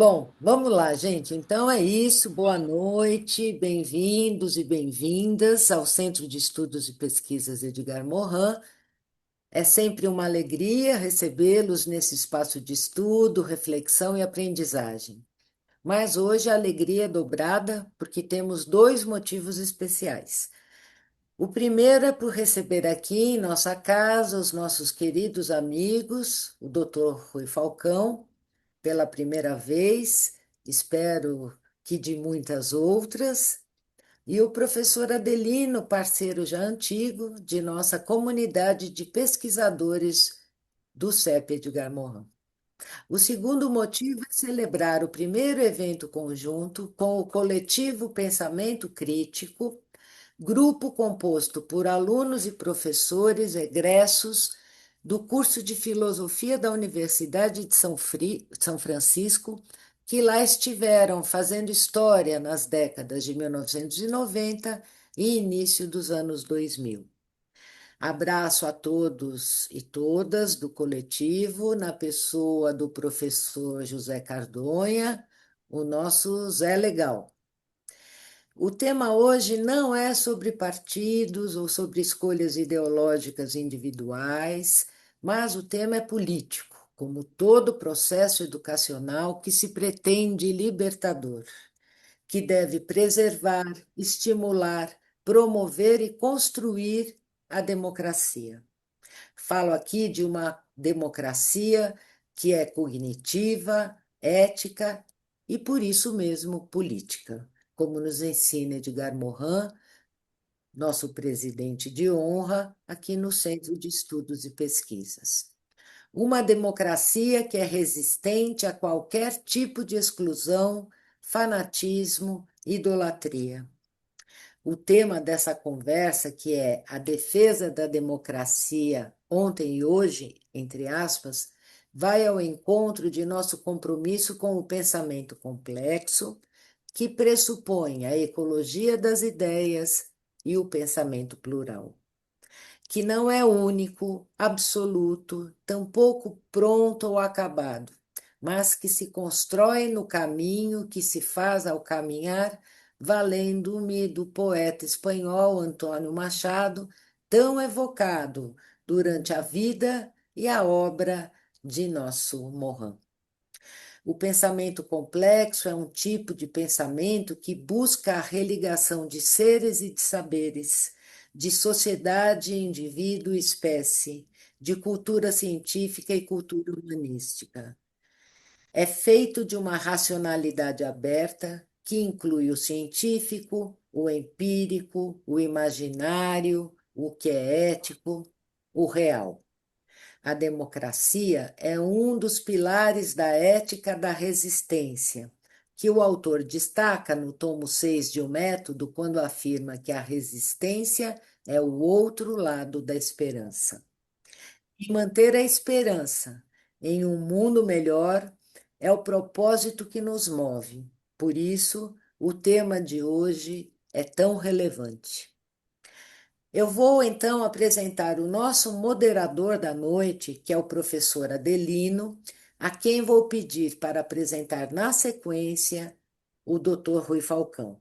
Bom, vamos lá, gente. Então é isso. Boa noite, bem-vindos e bem-vindas ao Centro de Estudos e Pesquisas Edgar Morin. É sempre uma alegria recebê-los nesse espaço de estudo, reflexão e aprendizagem. Mas hoje a alegria é dobrada porque temos dois motivos especiais. O primeiro é por receber aqui em nossa casa os nossos queridos amigos, o Dr. Rui Falcão pela primeira vez, espero que de muitas outras, e o professor Adelino, parceiro já antigo de nossa comunidade de pesquisadores do CEP Edgar Morin. O segundo motivo é celebrar o primeiro evento conjunto com o coletivo Pensamento Crítico, grupo composto por alunos e professores egressos do curso de Filosofia da Universidade de São Francisco, que lá estiveram fazendo história nas décadas de 1990 e início dos anos 2000. Abraço a todos e todas do coletivo, na pessoa do professor José Cardonha, o nosso Zé Legal. O tema hoje não é sobre partidos ou sobre escolhas ideológicas individuais, mas o tema é político, como todo processo educacional que se pretende libertador, que deve preservar, estimular, promover e construir a democracia. Falo aqui de uma democracia que é cognitiva, ética e, por isso mesmo, política, como nos ensina Edgar Morin, nosso presidente de honra, aqui no Centro de Estudos e Pesquisas. Uma democracia que é resistente a qualquer tipo de exclusão, fanatismo, idolatria. O tema dessa conversa, que é a defesa da democracia ontem e hoje, entre aspas, vai ao encontro de nosso compromisso com o pensamento complexo, que pressupõe a ecologia das ideias e o pensamento plural, que não é único, absoluto, tampouco pronto ou acabado, mas que se constrói no caminho que se faz ao caminhar, valendo-me do poeta espanhol Antônio Machado, tão evocado durante a vida e a obra de nosso Morin. O pensamento complexo é um tipo de pensamento que busca a religação de seres e de saberes, de sociedade, indivíduo e espécie, de cultura científica e cultura humanística. É feito de uma racionalidade aberta que inclui o científico, o empírico, o imaginário, o que é ético, o real. A democracia é um dos pilares da ética da resistência, que o autor destaca no tomo 6 de O Método, quando afirma que a resistência é o outro lado da esperança. E manter a esperança em um mundo melhor é o propósito que nos move. Por isso, o tema de hoje é tão relevante. Eu vou então apresentar o nosso moderador da noite, que é o professor Adelino, a quem vou pedir para apresentar na sequência o Dr. Rui Falcão.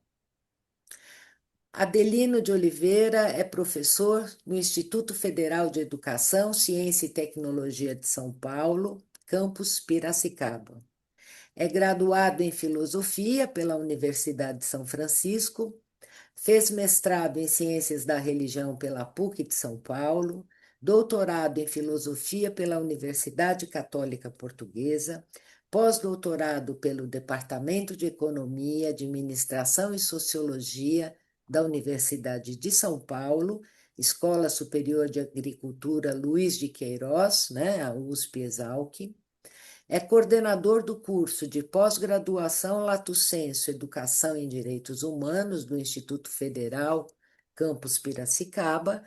Adelino de Oliveira é professor no Instituto Federal de Educação, Ciência e Tecnologia de São Paulo, campus Piracicaba. É graduado em Filosofia pela Universidade de São Francisco. Fez mestrado em Ciências da Religião pela PUC de São Paulo, doutorado em Filosofia pela Universidade Católica Portuguesa, pós-doutorado pelo Departamento de Economia, Administração e Sociologia da Universidade de São Paulo, Escola Superior de Agricultura Luiz de Queiroz, né, a USP-Exalc. É coordenador do curso de pós-graduação Lato Sensu Educação em Direitos Humanos do Instituto Federal, campus Piracicaba.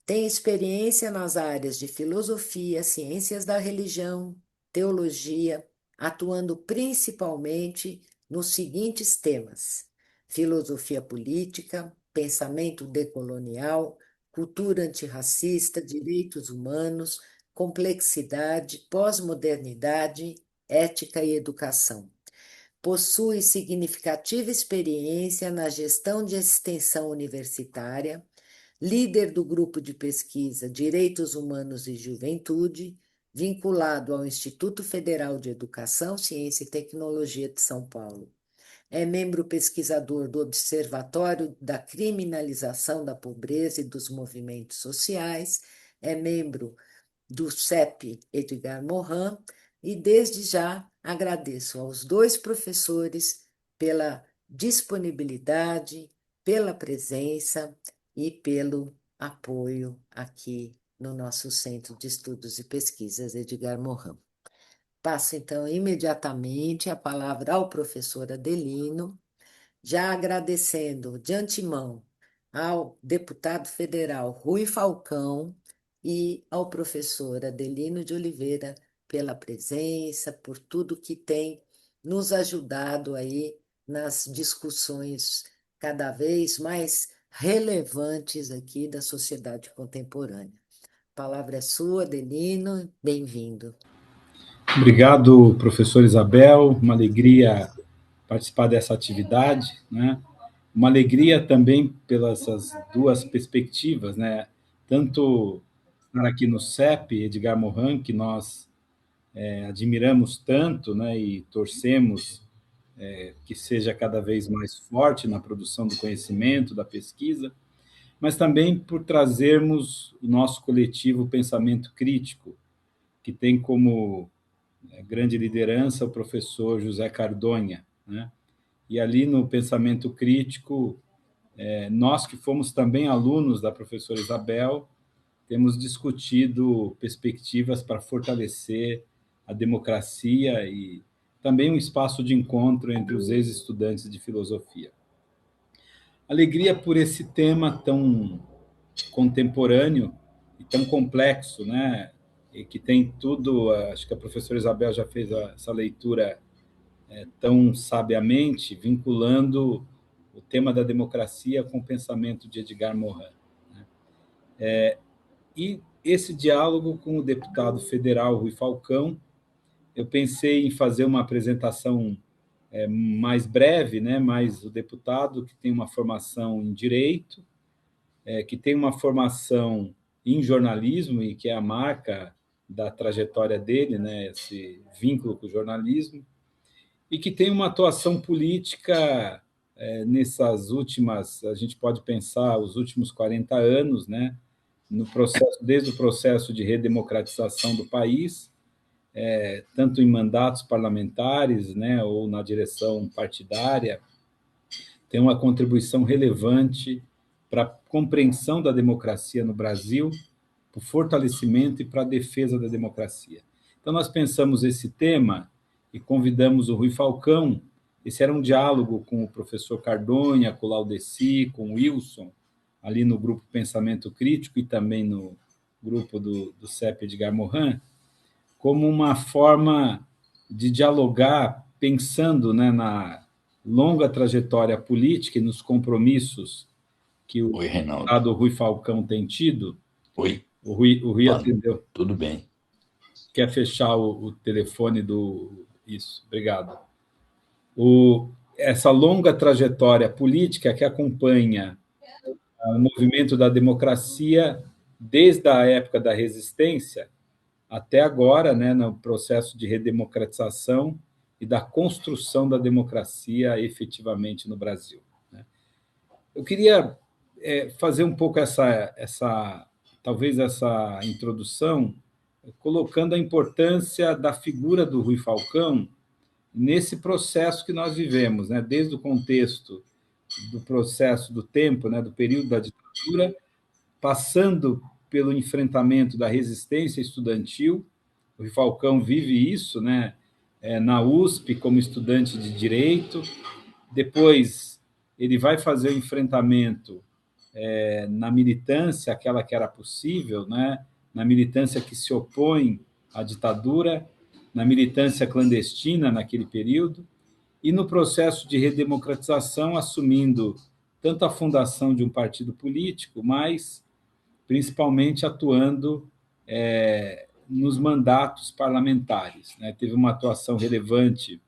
Tem experiência nas áreas de filosofia, ciências da religião, teologia, atuando principalmente nos seguintes temas: filosofia política, pensamento decolonial, cultura antirracista, direitos humanos, complexidade, pós-modernidade, ética e educação. possui significativa experiência na gestão de extensão universitária, líder do grupo de pesquisa Direitos Humanos e Juventude, vinculado ao Instituto Federal de Educação, Ciência e Tecnologia de São Paulo. É membro pesquisador do Observatório da Criminalização da Pobreza e dos Movimentos Sociais, é membro do CEP Edgar Morin, e desde já agradeço aos dois professores pela disponibilidade, pela presença e pelo apoio aqui no nosso Centro de Estudos e Pesquisas Edgar Morin. Passo então imediatamente a palavra ao professor Adelino, já agradecendo de antemão ao deputado federal Rui Falcão e ao professor Adelino de Oliveira pela presença, por tudo que tem nos ajudado aí nas discussões cada vez mais relevantes aqui da sociedade contemporânea. A palavra é sua, Adelino, bem-vindo. Obrigado, professor Isabel, uma alegria participar dessa atividade, né? Uma alegria também pelas duas perspectivas, né? Tanto estar aqui no CEP, Edgar Morin, que nós admiramos tanto, né? E torcemos que seja cada vez mais forte na produção do conhecimento, da pesquisa, mas também por trazermos o nosso coletivo pensamento crítico, que tem como grande liderança o professor José Cardonha, né? E ali no pensamento crítico, nós que fomos também alunos da professora Isabel, temos discutido perspectivas para fortalecer a democracia e também um espaço de encontro entre os ex-estudantes de filosofia. Alegria por esse tema tão contemporâneo e tão complexo, né? E que tem tudo, acho que a professora Isabel já fez essa leitura tão sabiamente, vinculando o tema da democracia com o pensamento de Edgar Morin. E esse diálogo com o deputado federal Rui Falcão, eu pensei em fazer uma apresentação mais breve, né? Mas o deputado que tem uma formação em direito, que tem uma formação em jornalismo e que é a marca da trajetória dele, né? Esse vínculo com o jornalismo, e que tem uma atuação política nessas últimas, a gente pode pensar, os últimos 40 anos, né? No processo, desde o processo de redemocratização do país, tanto em mandatos parlamentares, né, ou na direção partidária, tem uma contribuição relevante para a compreensão da democracia no Brasil, para o fortalecimento e para a defesa da democracia. Então, nós pensamos esse tema e convidamos o Rui Falcão. Esse era um diálogo com o professor Cardonha, com o Laudeci, com o Wilson, ali no grupo Pensamento Crítico e também no grupo do CEP Edgar Morin, como uma forma de dialogar, pensando, né, na longa trajetória política e nos compromissos que o Oi, Reinaldo. deputado Rui Falcão tem tido. Oi. O Rui atendeu. Tudo bem. Quer fechar o telefone do... Isso, obrigado. Essa longa trajetória política que acompanha o movimento da democracia desde a época da resistência até agora, né, no processo de redemocratização e da construção da democracia efetivamente no Brasil. Eu queria fazer um pouco talvez essa introdução, colocando a importância da figura do Rui Falcão nesse processo que nós vivemos, né, desde o contexto do processo do tempo, né, do período da ditadura, passando pelo enfrentamento da resistência estudantil. O Rui Falcão vive isso, né, na USP como estudante de direito. Depois ele vai fazer o enfrentamento na militância, aquela que era possível, né, na militância que se opõe à ditadura, na militância clandestina naquele período, e no processo de redemocratização, assumindo tanto a fundação de um partido político, mas principalmente atuando nos mandatos parlamentares, né? Teve uma atuação relevante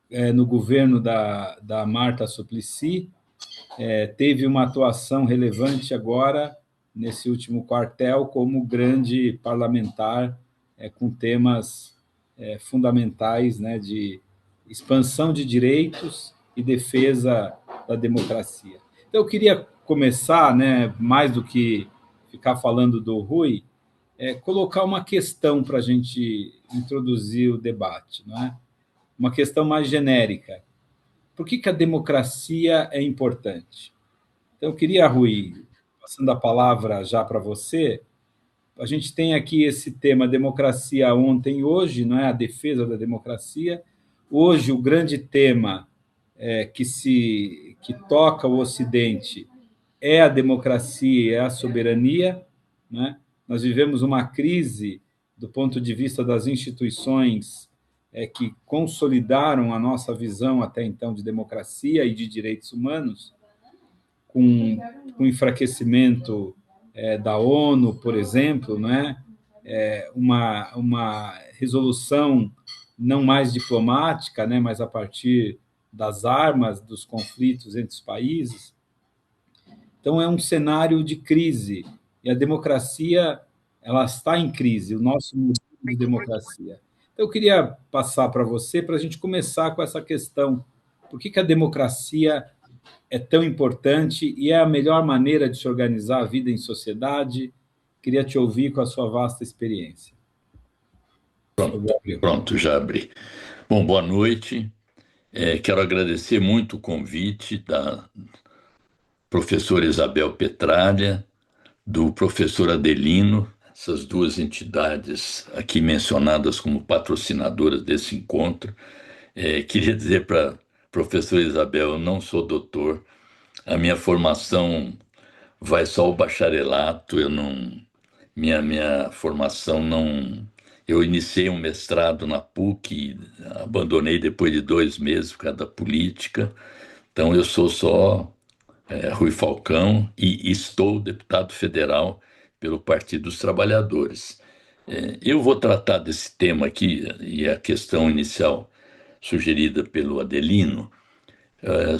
no governo da Marta Suplicy, teve uma atuação relevante agora, nesse último quartel, como grande parlamentar, com temas fundamentais, né, de expansão de direitos e defesa da democracia. Então, eu queria começar, né, mais do que ficar falando do Rui, colocar uma questão para a gente introduzir o debate, não é? Uma questão mais genérica. Por que a democracia é importante? Então, eu queria, Rui, passando a palavra já para você, a gente tem aqui esse tema democracia ontem e hoje, não é? A defesa da democracia. Hoje, o grande tema que toca o Ocidente é a democracia, é a soberania, né? Nós vivemos uma crise do ponto de vista das instituições que consolidaram a nossa visão até então de democracia e de direitos humanos, com o enfraquecimento da ONU, por exemplo, né? Uma resolução não mais diplomática, né? Mas a partir das armas, dos conflitos entre os países. Então, é um cenário de crise, e a democracia ela está em crise, o nosso modelo de democracia. Então, eu queria passar para você, para a gente começar com essa questão. Por que a democracia é tão importante e é a melhor maneira de se organizar a vida em sociedade? Queria te ouvir com a sua vasta experiência. Pronto, já abri. Bom, boa noite. Quero agradecer muito o convite da professora Isabel Petralha, do professor Adelino, essas duas entidades aqui mencionadas como patrocinadoras desse encontro. Queria dizer para a professora Isabel, eu não sou doutor, a minha formação vai só ao bacharelato, eu não, minha formação não. Eu iniciei um mestrado na PUC, abandonei depois de 2 meses por causa da política. Então, eu sou só Rui Falcão e estou deputado federal pelo Partido dos Trabalhadores. Eu vou tratar desse tema aqui, e a questão inicial sugerida pelo Adelino,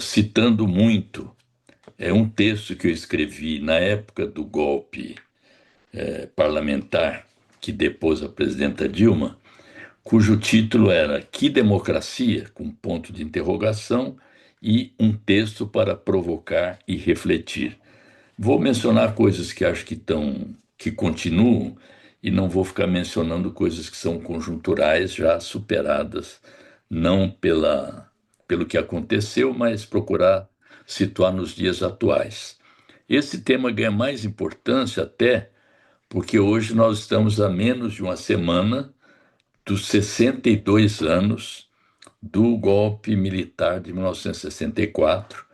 citando muito um texto que eu escrevi na época do golpe parlamentar que depôs a presidenta Dilma, cujo título era Que Democracia? Com ponto de interrogação, e um texto para provocar e refletir. Vou mencionar coisas que acho que continuam, e não vou ficar mencionando coisas que são conjunturais, já superadas, não pelo que aconteceu, mas procurar situar nos dias atuais. Esse tema ganha mais importância até porque hoje nós estamos a menos de uma semana dos 62 anos do golpe militar de 1964,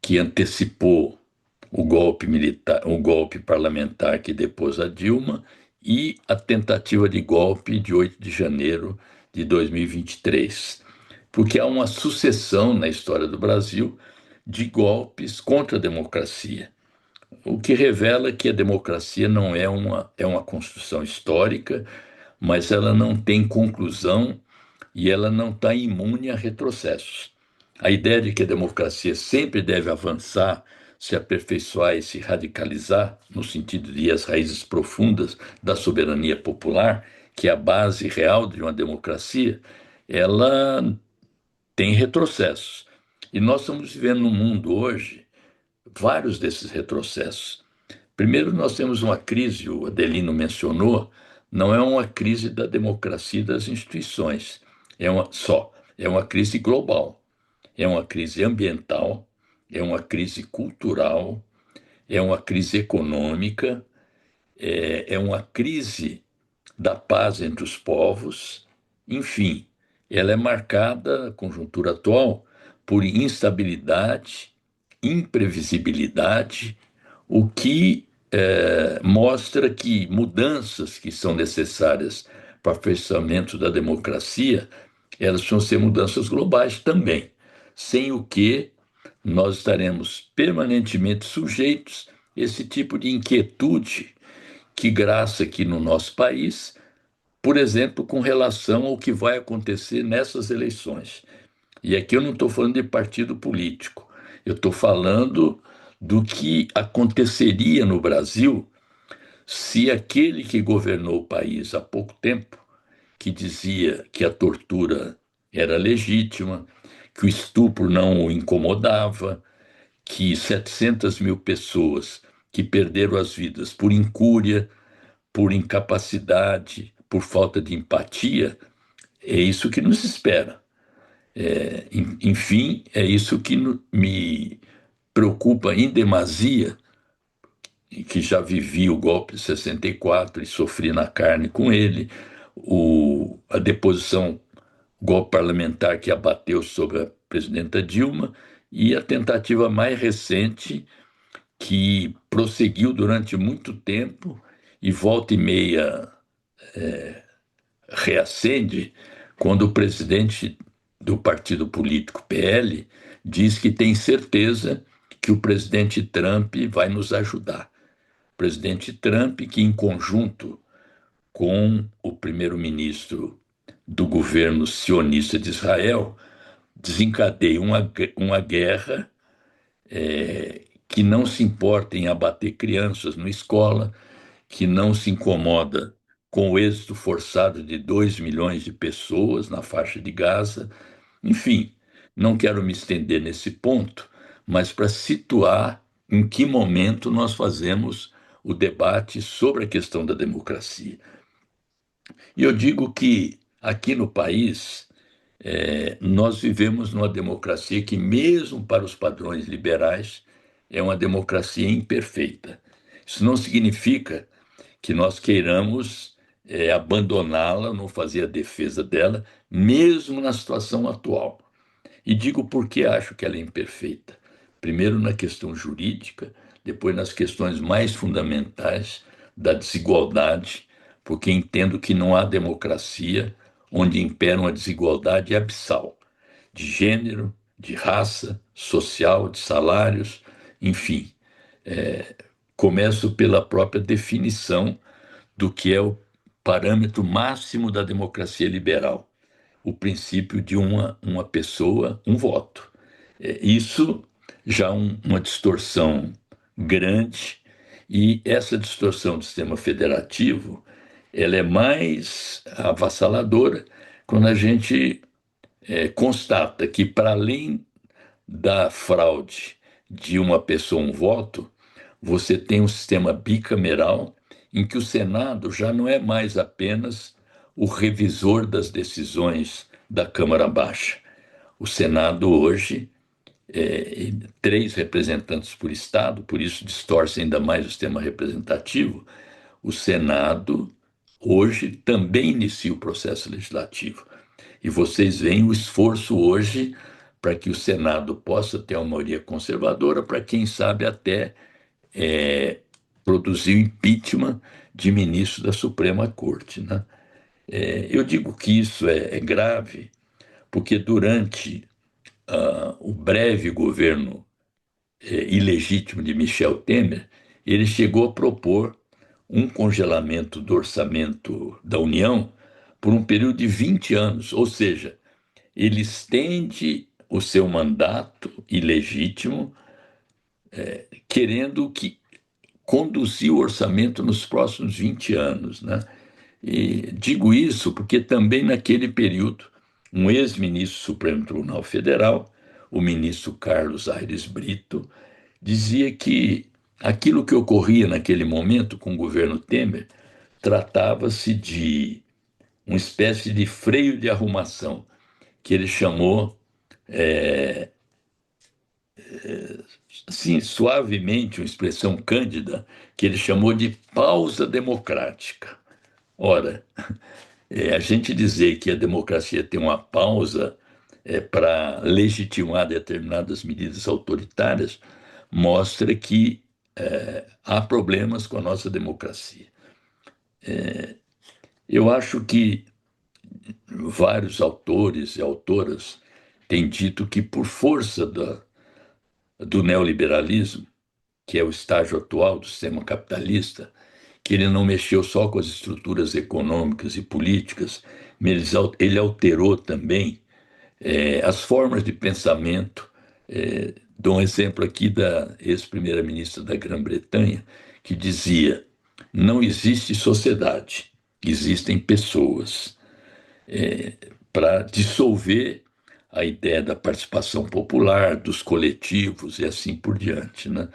que antecipou o golpe militar, o golpe parlamentar que depôs a Dilma, e a tentativa de golpe de 8 de janeiro de 2023. Porque há uma sucessão na história do Brasil de golpes contra a democracia, o que revela que a democracia não é uma construção histórica, mas ela não tem conclusão e ela não está imune a retrocessos. A ideia de que a democracia sempre deve avançar, se aperfeiçoar e se radicalizar, no sentido de ir às raízes profundas da soberania popular, que é a base real de uma democracia, ela tem retrocessos. E nós estamos vivendo num mundo hoje vários desses retrocessos. Primeiro, nós temos uma crise, o Adelino mencionou, não é uma crise da democracia e das instituições, é uma crise global, é uma crise ambiental, é uma crise cultural, é uma crise econômica, é uma crise da paz entre os povos, enfim, ela é marcada, a conjuntura atual, por instabilidade, imprevisibilidade, o que mostra que mudanças que são necessárias para o aperfeiçoamento da democracia, elas precisam ser mudanças globais também, sem o que nós estaremos permanentemente sujeitos a esse tipo de inquietude que graça aqui no nosso país, por exemplo, com relação ao que vai acontecer nessas eleições. E aqui eu não estou falando de partido político, eu estou falando do que aconteceria no Brasil se aquele que governou o país há pouco tempo, que dizia que a tortura era legítima, que o estupro não o incomodava, que 700 mil pessoas que perderam as vidas por incúria, por incapacidade, por falta de empatia, é isso que nos espera. Enfim, é isso que me preocupa em demasia, que já vivi o golpe de 64 e sofri na carne com ele, a deposição, golpe parlamentar que abateu sobre a presidenta Dilma, e a tentativa mais recente, que prosseguiu durante muito tempo e volta e meia reacende, quando o presidente do partido político PL diz que tem certeza que o presidente Trump vai nos ajudar. O presidente Trump, que em conjunto com o primeiro-ministro do governo sionista de Israel, desencadeia uma guerra que não se importa em abater crianças na escola, que não se incomoda com o êxito forçado de 2 milhões de pessoas na faixa de Gaza. Enfim, não quero me estender nesse ponto, mas para situar em que momento nós fazemos o debate sobre a questão da democracia. E eu digo que aqui no país, nós vivemos numa democracia que, mesmo para os padrões liberais, é uma democracia imperfeita. Isso não significa que nós queiramos abandoná-la, não fazer a defesa dela, mesmo na situação atual. E digo por que acho que ela é imperfeita. Primeiro, na questão jurídica, depois, nas questões mais fundamentais da desigualdade, porque entendo que não há democracia onde impera uma desigualdade abissal de gênero, de raça, social, de salários, enfim. Começo pela própria definição do que é o parâmetro máximo da democracia liberal, o princípio de uma pessoa, um voto. Isso já é uma distorção grande, e essa distorção do sistema federativo ela é mais avassaladora quando a gente constata que, para além da fraude de uma pessoa, um voto, você tem um sistema bicameral em que o Senado já não é mais apenas o revisor das decisões da Câmara Baixa. O Senado hoje é 3 representantes por Estado, por isso distorce ainda mais o sistema representativo. O Senado hoje também inicia o processo legislativo. E vocês veem o esforço hoje para que o Senado possa ter uma maioria conservadora, para quem sabe até produzir o impeachment de ministro da Suprema Corte, né? Eu digo que isso é grave, porque durante o breve governo ilegítimo de Michel Temer, ele chegou a propor um congelamento do orçamento da União por um período de 20 anos, ou seja, ele estende o seu mandato ilegítimo, querendo que conduzir o orçamento nos próximos 20 anos, né? E digo isso porque também naquele período, um ex-ministro do Supremo Tribunal Federal, o ministro Carlos Aires Brito, dizia que aquilo que ocorria naquele momento com o governo Temer tratava-se de uma espécie de freio de arrumação, que ele chamou, assim, suavemente, uma expressão cândida, que ele chamou de pausa democrática. Ora, a gente dizer que a democracia tem uma pausa para legitimar determinadas medidas autoritárias mostra que há problemas com a nossa democracia. Eu acho que vários autores e autoras têm dito que, por força do neoliberalismo, que é o estágio atual do sistema capitalista, que ele não mexeu só com as estruturas econômicas e políticas, mas ele alterou também As formas de pensamento, dou um exemplo aqui da ex-primeira-ministra da Grã-Bretanha, que dizia: não existe sociedade, existem pessoas, para dissolver a ideia da participação popular, dos coletivos e assim por diante, né?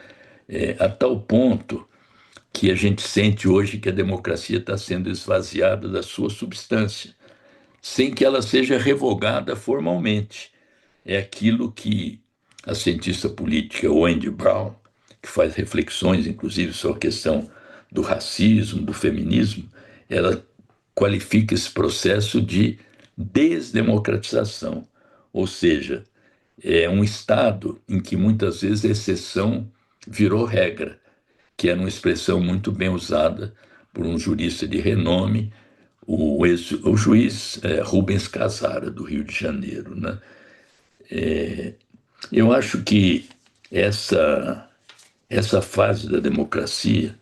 A tal ponto que a gente sente hoje que a democracia está sendo esvaziada da sua substância, sem que ela seja revogada formalmente. É aquilo que a cientista política Wendy Brown, que faz reflexões, inclusive, sobre a questão do racismo, do feminismo, ela qualifica esse processo de desdemocratização, ou seja, é um estado em que muitas vezes a exceção virou regra, que era uma expressão muito bem usada por um jurista de renome, o juiz Rubens Casara, do Rio de Janeiro, né? Eu acho que essa, essa fase da democracia,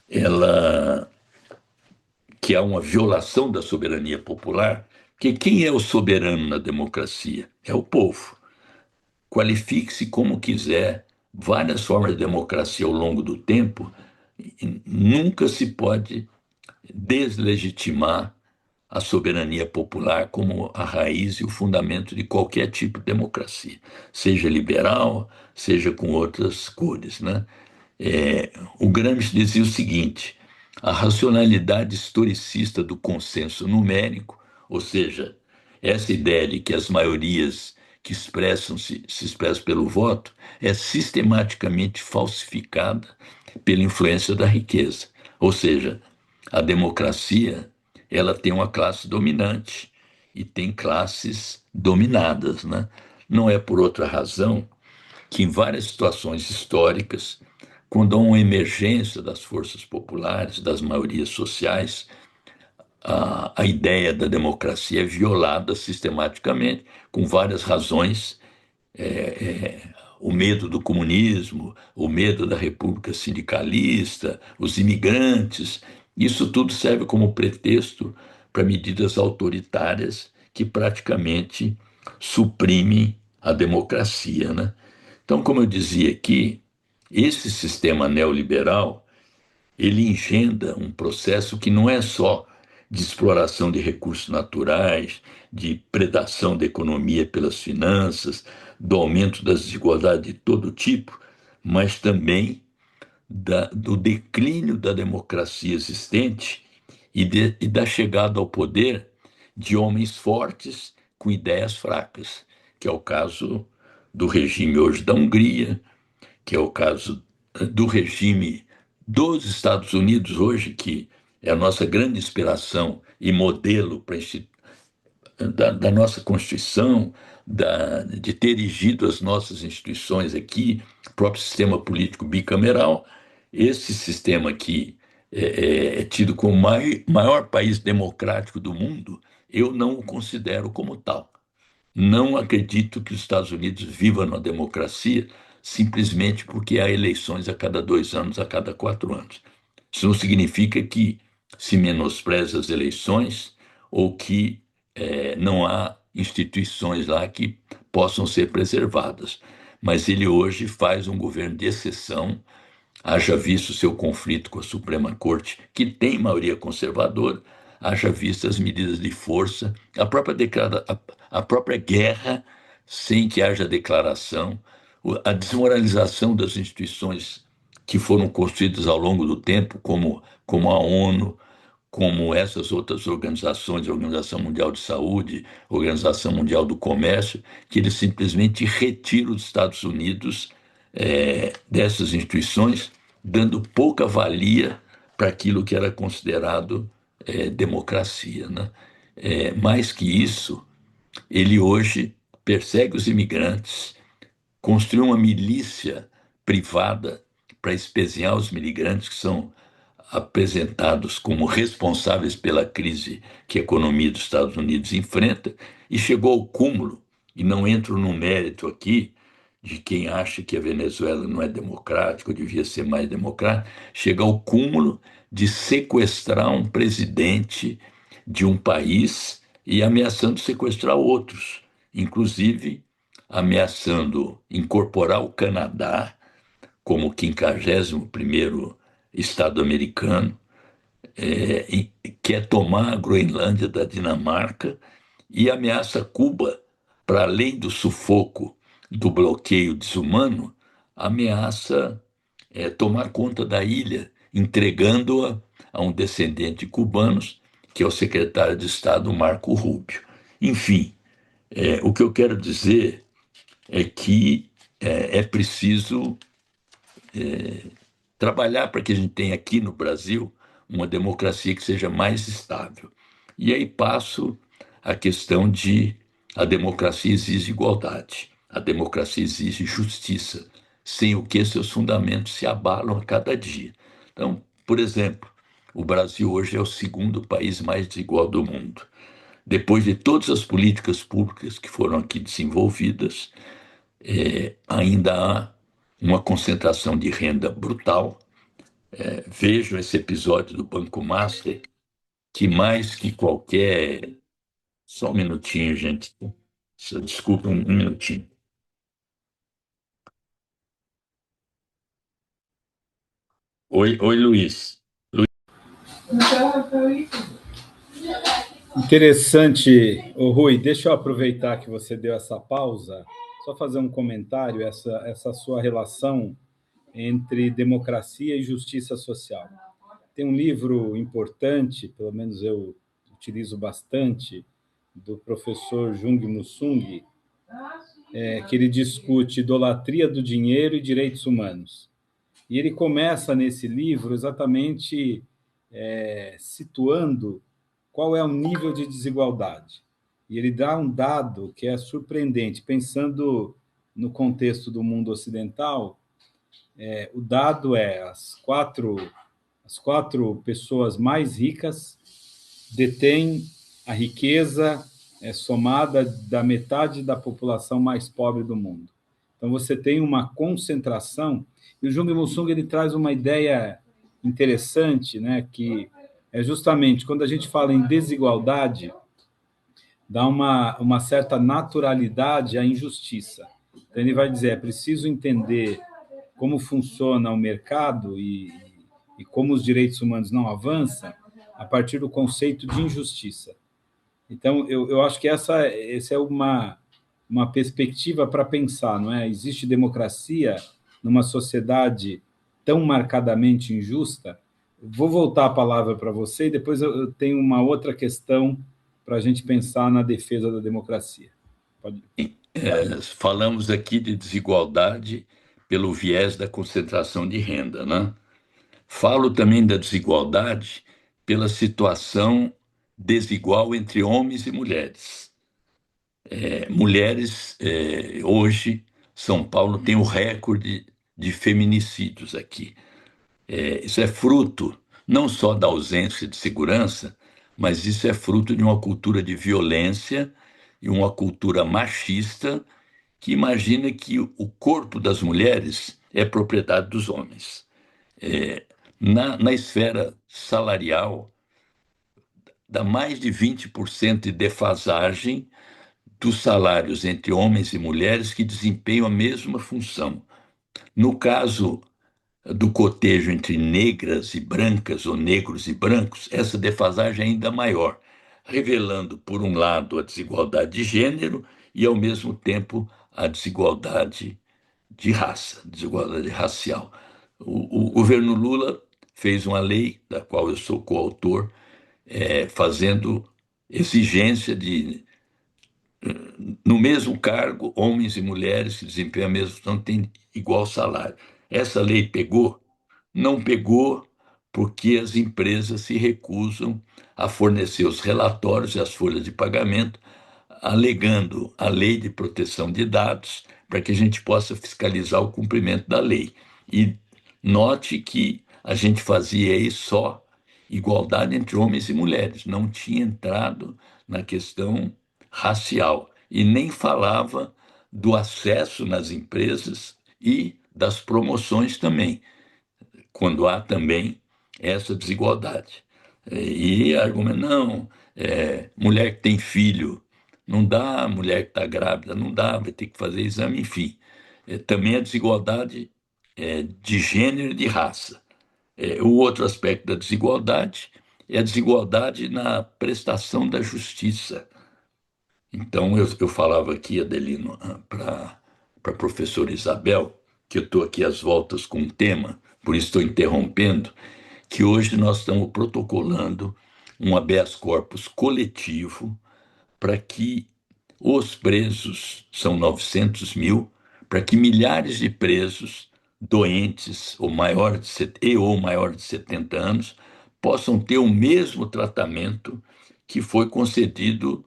ela que há uma violação da soberania popular, porque quem é o soberano na democracia? É o povo. Qualifique-se como quiser, várias formas de democracia ao longo do tempo, nunca se pode deslegitimar a soberania popular como a raiz e o fundamento de qualquer tipo de democracia, seja liberal, seja com outras cores, né? O Gramsci dizia o seguinte: a racionalidade historicista do consenso numérico, ou seja, essa ideia de que as maiorias que se expressam pelo voto, é sistematicamente falsificada pela influência da riqueza. Ou seja, a democracia, ela tem uma classe dominante e tem classes dominadas, né? Não é por outra razão que em várias situações históricas, quando há uma emergência das forças populares, das maiorias sociais, a ideia da democracia é violada sistematicamente, com várias razões. O medo do comunismo, o medo da república sindicalista, os imigrantes, isso tudo serve como pretexto para medidas autoritárias que praticamente suprimem a democracia, né? Então, como eu dizia aqui, esse sistema neoliberal, ele engendra um processo que não é só de exploração de recursos naturais, de predação da economia pelas finanças, do aumento das desigualdades de todo tipo, mas também do declínio da democracia existente e da chegada ao poder de homens fortes com ideias fracas, que é o caso do regime hoje da Hungria, que é o caso do regime dos Estados Unidos hoje, que é a nossa grande inspiração e modelo da nossa Constituição, de ter erigido as nossas instituições aqui, o próprio sistema político bicameral. Esse sistema aqui é tido como o maior país democrático do mundo, eu não o considero como tal. Não acredito que os Estados Unidos vivam na democracia simplesmente porque há eleições a cada 2 anos, a cada 4 anos. Isso não significa que se menospreza as eleições ou que não há instituições lá que possam ser preservadas. Mas ele hoje faz um governo de exceção, haja visto seu conflito com a Suprema Corte, que tem maioria conservadora, haja visto as medidas de força, a própria guerra, sem que haja declaração, a desmoralização das instituições que foram construídas ao longo do tempo, como a ONU, como essas outras organizações, a Organização Mundial de Saúde, a Organização Mundial do Comércio, que eles simplesmente retiram os Estados Unidos dessas instituições, dando pouca valia para aquilo que era considerado democracia, né? Mais que isso, ele hoje persegue os imigrantes, construiu uma milícia privada para espezinhar os imigrantes que são apresentados como responsáveis pela crise que a economia dos Estados Unidos enfrenta, e chegou ao cúmulo, e não entro no mérito aqui de quem acha que a Venezuela não é democrática, ou devia ser mais democrática, chega ao cúmulo de sequestrar um presidente de um país e ameaçando sequestrar outros. inclusive ameaçando incorporar o Canadá como 51º estado americano, quer tomar a Groenlândia da Dinamarca e ameaça Cuba, para além do sufoco do bloqueio desumano, ameaça tomar conta da ilha, entregando-a a um descendente de cubanos, que é o secretário de Estado Marco Rubio. Enfim, o que eu quero dizer é que é preciso trabalhar para que a gente tenha aqui no Brasil uma democracia que seja mais estável. E aí passo a questão de a democracia exige igualdade, a democracia exige justiça, sem o que seus fundamentos se abalam a cada dia. Então, por exemplo, o Brasil hoje é o segundo país mais desigual do mundo. Depois de todas as políticas públicas que foram aqui desenvolvidas, ainda há uma concentração de renda brutal. Vejo esse episódio do Banco Master, que mais que qualquer. Só um minutinho, gente. Desculpa, um minutinho. Oi, oi, Luiz. Interessante, ô Rui, deixa eu aproveitar que você deu essa pausa, só fazer um comentário, essa sua relação entre democracia e justiça social. Tem um livro importante, pelo menos eu utilizo bastante, do professor Jung Musung, que ele discute idolatria do dinheiro e direitos humanos. E ele começa nesse livro exatamente situando qual é o nível de desigualdade. E ele dá um dado que é surpreendente, pensando no contexto do mundo ocidental, o dado é as quatro pessoas mais ricas detêm a riqueza somada da metade da população mais pobre do mundo. Então, você tem uma concentração, e o Jung Musung ele traz uma ideia interessante, né, que é justamente quando a gente fala em desigualdade, dá uma certa naturalidade à injustiça. Então, ele vai dizer, é preciso entender como funciona o mercado e como os direitos humanos não avançam a partir do conceito de injustiça. Então, eu acho que essa é uma perspectiva para pensar, não é? Existe democracia numa sociedade tão marcadamente injusta? Vou voltar a palavra para você e depois eu tenho uma outra questão para a gente pensar na defesa da democracia. Pode... Falamos aqui de desigualdade pelo viés da concentração de renda, né? Falo também da desigualdade pela situação desigual entre homens e mulheres. Mulheres, hoje, São Paulo tem o recorde de feminicídios aqui. Isso é fruto não só da ausência de segurança, mas isso é fruto de uma cultura de violência e uma cultura machista que imagina que o corpo das mulheres é propriedade dos homens. Na esfera salarial, dá mais de 20% de defasagem dos salários entre homens e mulheres que desempenham a mesma função. No caso do cotejo entre negras e brancas, ou negros e brancos, essa defasagem é ainda maior, revelando, por um lado, a desigualdade de gênero e, ao mesmo tempo, a desigualdade de raça, desigualdade racial. O governo Lula fez uma lei, da qual eu sou coautor, fazendo exigência de, no mesmo cargo, homens e mulheres que desempenham a mesma função têm igual salário. Essa lei pegou? Não pegou porque as empresas se recusam a fornecer os relatórios e as folhas de pagamento, alegando a lei de proteção de dados para que a gente possa fiscalizar o cumprimento da lei. E note que a gente fazia aí só igualdade entre homens e mulheres, não tinha entrado na questão racial e nem falava do acesso nas empresas e das promoções também, quando há também essa desigualdade. E argumento, não, mulher que tem filho Não dá, a mulher que está grávida, não dá, vai ter que fazer exame, enfim. Também a desigualdade de gênero e de raça. O outro aspecto da desigualdade é a desigualdade na prestação da justiça. Então, eu falava aqui, Adelino, para a professora Isabel, que eu estou aqui às voltas com um tema, por isso estou interrompendo, que hoje nós estamos protocolando um habeas corpus coletivo para que os presos, são 900 mil, para que milhares de presos doentes ou maior de 70 anos possam ter o mesmo tratamento que foi concedido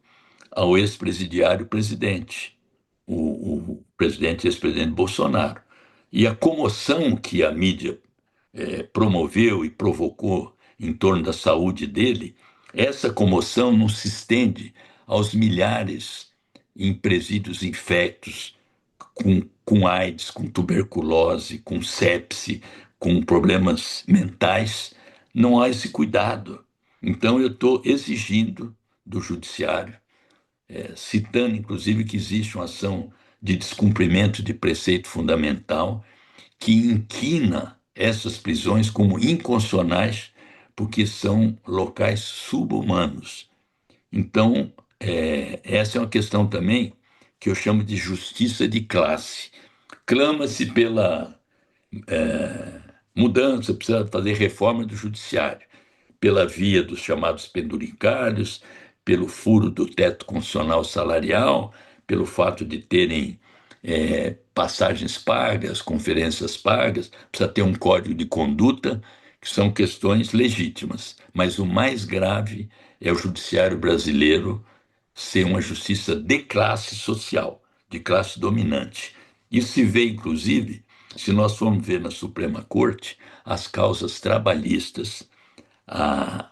ao ex-presidiário presidente, o presidente ex-presidente Bolsonaro. E a comoção que a mídia promoveu e provocou em torno da saúde dele, essa comoção não se estende aos milhares em presídios infectos, com AIDS, com tuberculose, com sepse, com problemas mentais. Não há esse cuidado. Então, eu estou exigindo do judiciário, citando inclusive que existe uma ação de descumprimento de preceito fundamental que inquina essas prisões como inconstitucionais, porque são locais subhumanos. Então, essa é uma questão também que eu chamo de justiça de classe. Clama-se pela mudança, precisa fazer reforma do judiciário, pela via dos chamados penduricários, pelo furo do teto constitucional salarial, pelo fato de terem passagens pagas, conferências pagas, precisa ter um código de conduta, que são questões legítimas. Mas o mais grave é o judiciário brasileiro ser uma justiça de classe social, de classe dominante. Isso se vê, inclusive, se nós formos ver na Suprema Corte, as causas trabalhistas, a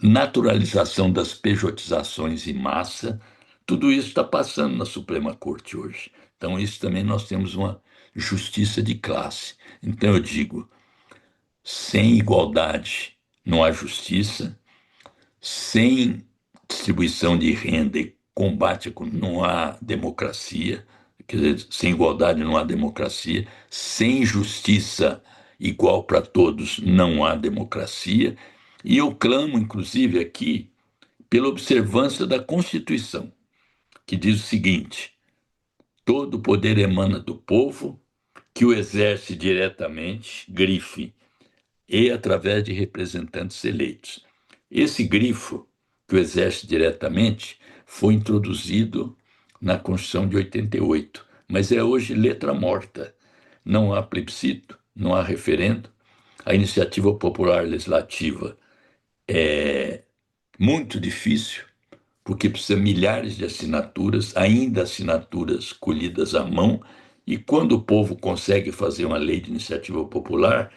naturalização das pejotizações em massa, tudo isso está passando na Suprema Corte hoje. Então, isso também nós temos uma justiça de classe. Então, eu digo, sem igualdade não há justiça, sem distribuição de renda e combate, não há democracia, quer dizer, sem igualdade não há democracia, sem justiça igual para todos não há democracia, e eu clamo, inclusive, aqui, pela observância da Constituição, que diz o seguinte: todo poder emana do povo, que o exerce diretamente, grife, e através de representantes eleitos. Esse grifo, que o exerce diretamente, foi introduzido na Constituição de 88, mas é hoje letra morta. Não há plebiscito, não há referendo. A iniciativa popular legislativa é muito difícil, porque precisa milhares de assinaturas, ainda assinaturas colhidas à mão, e quando o povo consegue fazer uma lei de iniciativa popular,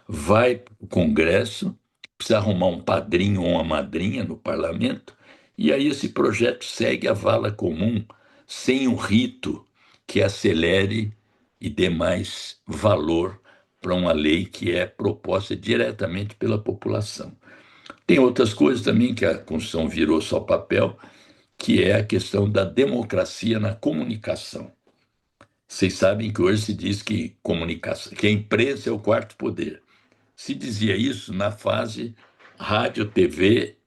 vai para o Congresso, precisa arrumar um padrinho ou uma madrinha no parlamento, e aí esse projeto segue a vala comum, sem um rito que acelere e dê mais valor para uma lei que é proposta diretamente pela população. Tem outras coisas também que a Constituição virou só papel, que é a questão da democracia na comunicação. Vocês sabem que hoje se diz que comunicação, que a imprensa é o quarto poder. Se dizia isso na fase rádio, TV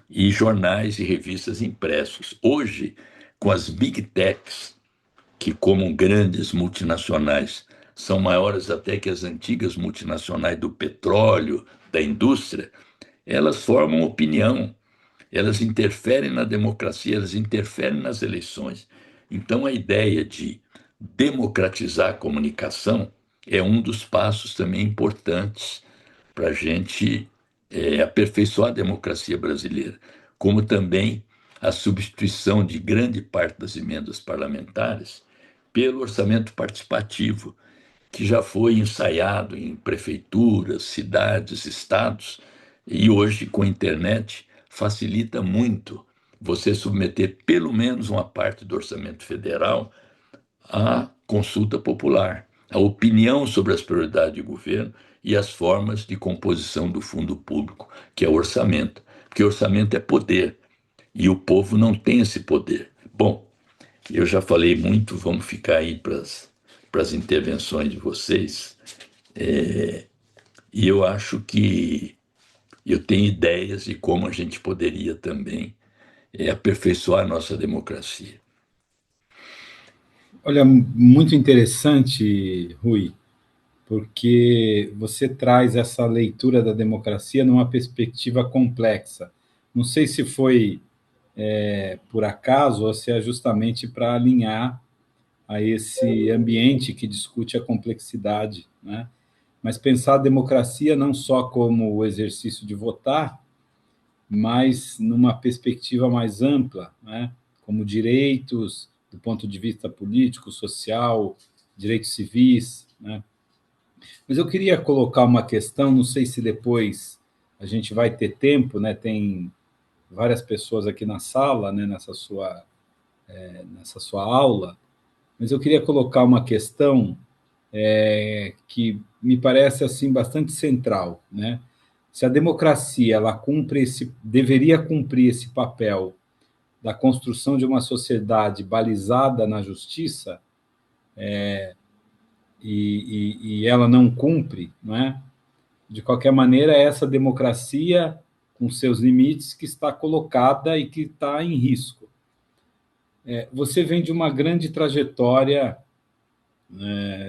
e jornais e revistas impressos. Hoje, com as big techs, que como grandes multinacionais são maiores até que as antigas multinacionais do petróleo, da indústria, elas formam opinião, elas interferem na democracia, elas interferem nas eleições. Então, a ideia de democratizar a comunicação é um dos passos também importantes para a gente aperfeiçoar a democracia brasileira, como também a substituição de grande parte das emendas parlamentares pelo orçamento participativo, que já foi ensaiado em prefeituras, cidades, estados, e hoje, com a internet, facilita muito você submeter pelo menos uma parte do orçamento federal à consulta popular, a opinião sobre as prioridades do governo e as formas de composição do fundo público, que é o orçamento. Porque o orçamento é poder, e o povo não tem esse poder. Bom, eu já falei muito, vamos ficar aí para as intervenções de vocês. E eu acho que eu tenho ideias de como a gente poderia também aperfeiçoar a nossa democracia. Olha, muito interessante, Rui, porque você traz essa leitura da democracia numa perspectiva complexa. Não sei se foi por acaso ou se é justamente para alinhar a esse ambiente que discute a complexidade, né? Mas pensar a democracia não só como o exercício de votar, mas numa perspectiva mais ampla, né? Como direitos do ponto de vista político, social, direitos civis, né? Mas eu queria colocar uma questão, não sei se depois a gente vai ter tempo, né? Tem várias pessoas aqui na sala, né? Nessa sua aula, mas eu queria colocar uma questão que me parece assim bastante central, né? Se a democracia ela deveria cumprir esse papel da construção de uma sociedade balizada na justiça e ela não cumpre, não é? De qualquer maneira, é essa democracia com seus limites que está colocada e que está em risco. Você vem de uma grande trajetória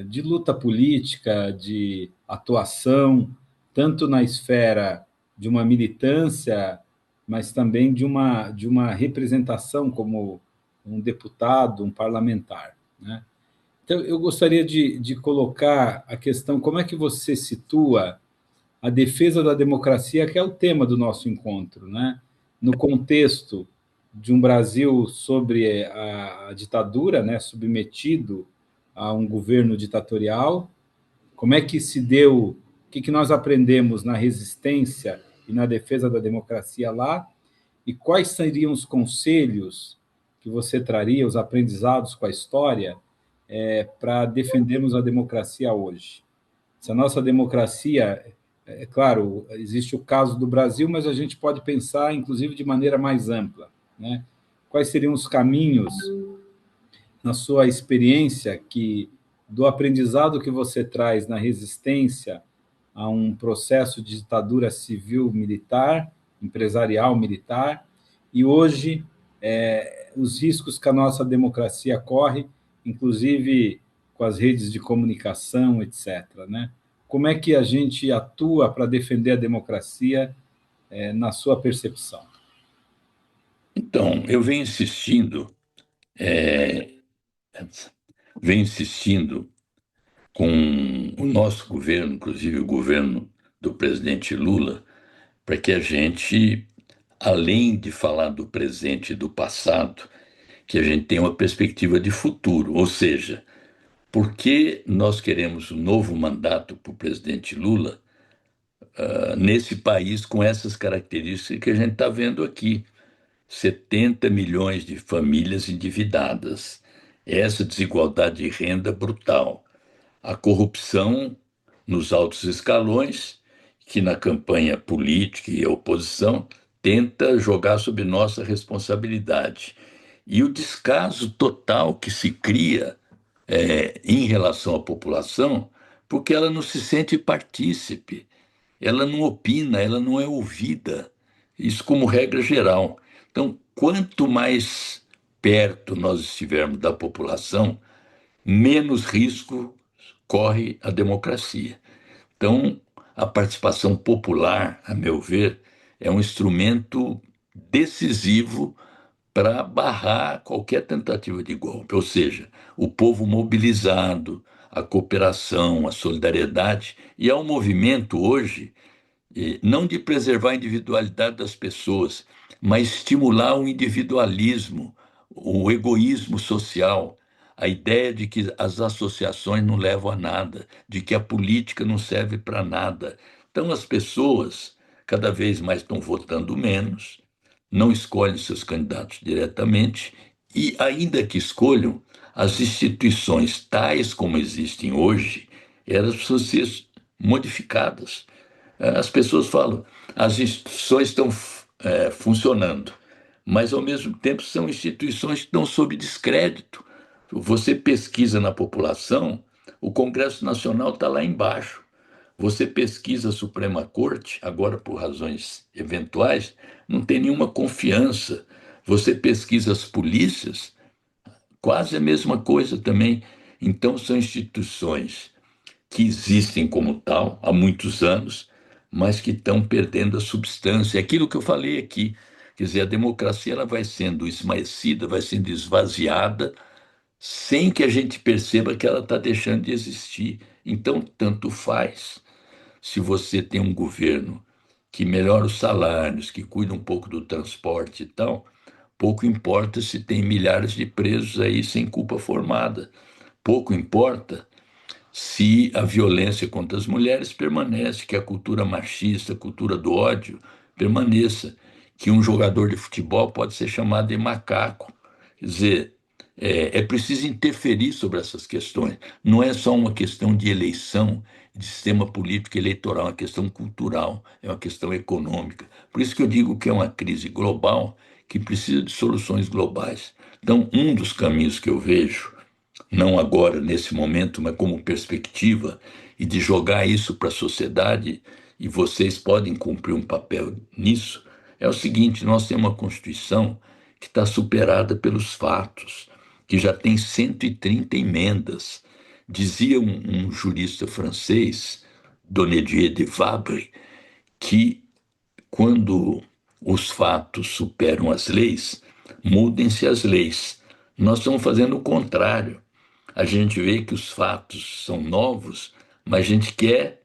de luta política, de atuação, tanto na esfera de uma militância, mas também de uma representação como um deputado, um parlamentar, né? Então, eu gostaria de colocar a questão, como é que você situa a defesa da democracia, que é o tema do nosso encontro, né? No contexto de um Brasil sobre a ditadura, né? Submetido a um governo ditatorial, como é que se deu, o que nós aprendemos na resistência e na defesa da democracia lá, e quais seriam os conselhos que você traria, os aprendizados com a história, para defendermos a democracia hoje. Se a nossa democracia, é claro, existe o caso do Brasil, mas a gente pode pensar, inclusive, de maneira mais ampla, né? Quais seriam os caminhos, na sua experiência, do aprendizado que você traz na resistência a um processo de ditadura civil-militar, empresarial-militar, e hoje os riscos que a nossa democracia corre, inclusive com as redes de comunicação, etc., né? Como é que a gente atua para defender a democracia na sua percepção? Então, eu venho insistindo com o nosso governo, inclusive o governo do presidente Lula, para que a gente, além de falar do presente e do passado, que a gente tenha uma perspectiva de futuro, ou seja, por que nós queremos um novo mandato para o presidente Lula nesse país com essas características que a gente está vendo aqui? 70 milhões de famílias endividadas, essa desigualdade de renda brutal, a corrupção nos altos escalões, que na campanha política e a oposição tenta jogar sob nossa responsabilidade. E o descaso total que se cria em relação à população, porque ela não se sente partícipe, ela não opina, ela não é ouvida. Isso como regra geral. Então, quanto mais perto nós estivermos da população, menos risco corre a democracia. Então, a participação popular, a meu ver, é um instrumento decisivo para barrar qualquer tentativa de golpe, ou seja, o povo mobilizado, a cooperação, a solidariedade, e é um movimento hoje não de preservar a individualidade das pessoas, mas estimular o individualismo, o egoísmo social, a ideia de que as associações não levam a nada, de que a política não serve para nada. Então, as pessoas cada vez mais estão votando menos, não escolhem seus candidatos diretamente e, ainda que escolham, as instituições tais como existem hoje, elas precisam ser modificadas. As pessoas falam, as instituições estão funcionando, mas ao mesmo tempo são instituições que estão sob descrédito. Você pesquisa na população, o Congresso Nacional está lá embaixo. Você pesquisa a Suprema Corte, agora por razões eventuais, não tem nenhuma confiança. Você pesquisa as polícias, quase a mesma coisa também. Então, são instituições que existem como tal há muitos anos, mas que estão perdendo a substância. É aquilo que eu falei aqui. Quer dizer, a democracia ela vai sendo esmaecida, vai sendo esvaziada, sem que a gente perceba que ela está deixando de existir. Então, tanto faz se você tem um governo que melhora os salários, que cuida um pouco do transporte e tal, pouco importa se tem milhares de presos aí sem culpa formada. Pouco importa se a violência contra as mulheres permanece, que a cultura machista, a cultura do ódio permaneça, que um jogador de futebol pode ser chamado de macaco. Quer dizer, é preciso interferir sobre essas questões. Não é só uma questão de eleição, de sistema político eleitoral, é uma questão cultural, é uma questão econômica. Por isso que eu digo que é uma crise global que precisa de soluções globais. Então, um dos caminhos que eu vejo não agora, nesse momento, mas como perspectiva, e de jogar isso para a sociedade, e vocês podem cumprir um papel nisso, é o seguinte: nós temos uma Constituição que está superada pelos fatos, que já tem 130 emendas. Dizia um jurista francês, Donnedier de Vabre, que quando os fatos superam as leis, mudem-se as leis. Nós estamos fazendo o contrário. A gente vê que os fatos são novos, mas a gente quer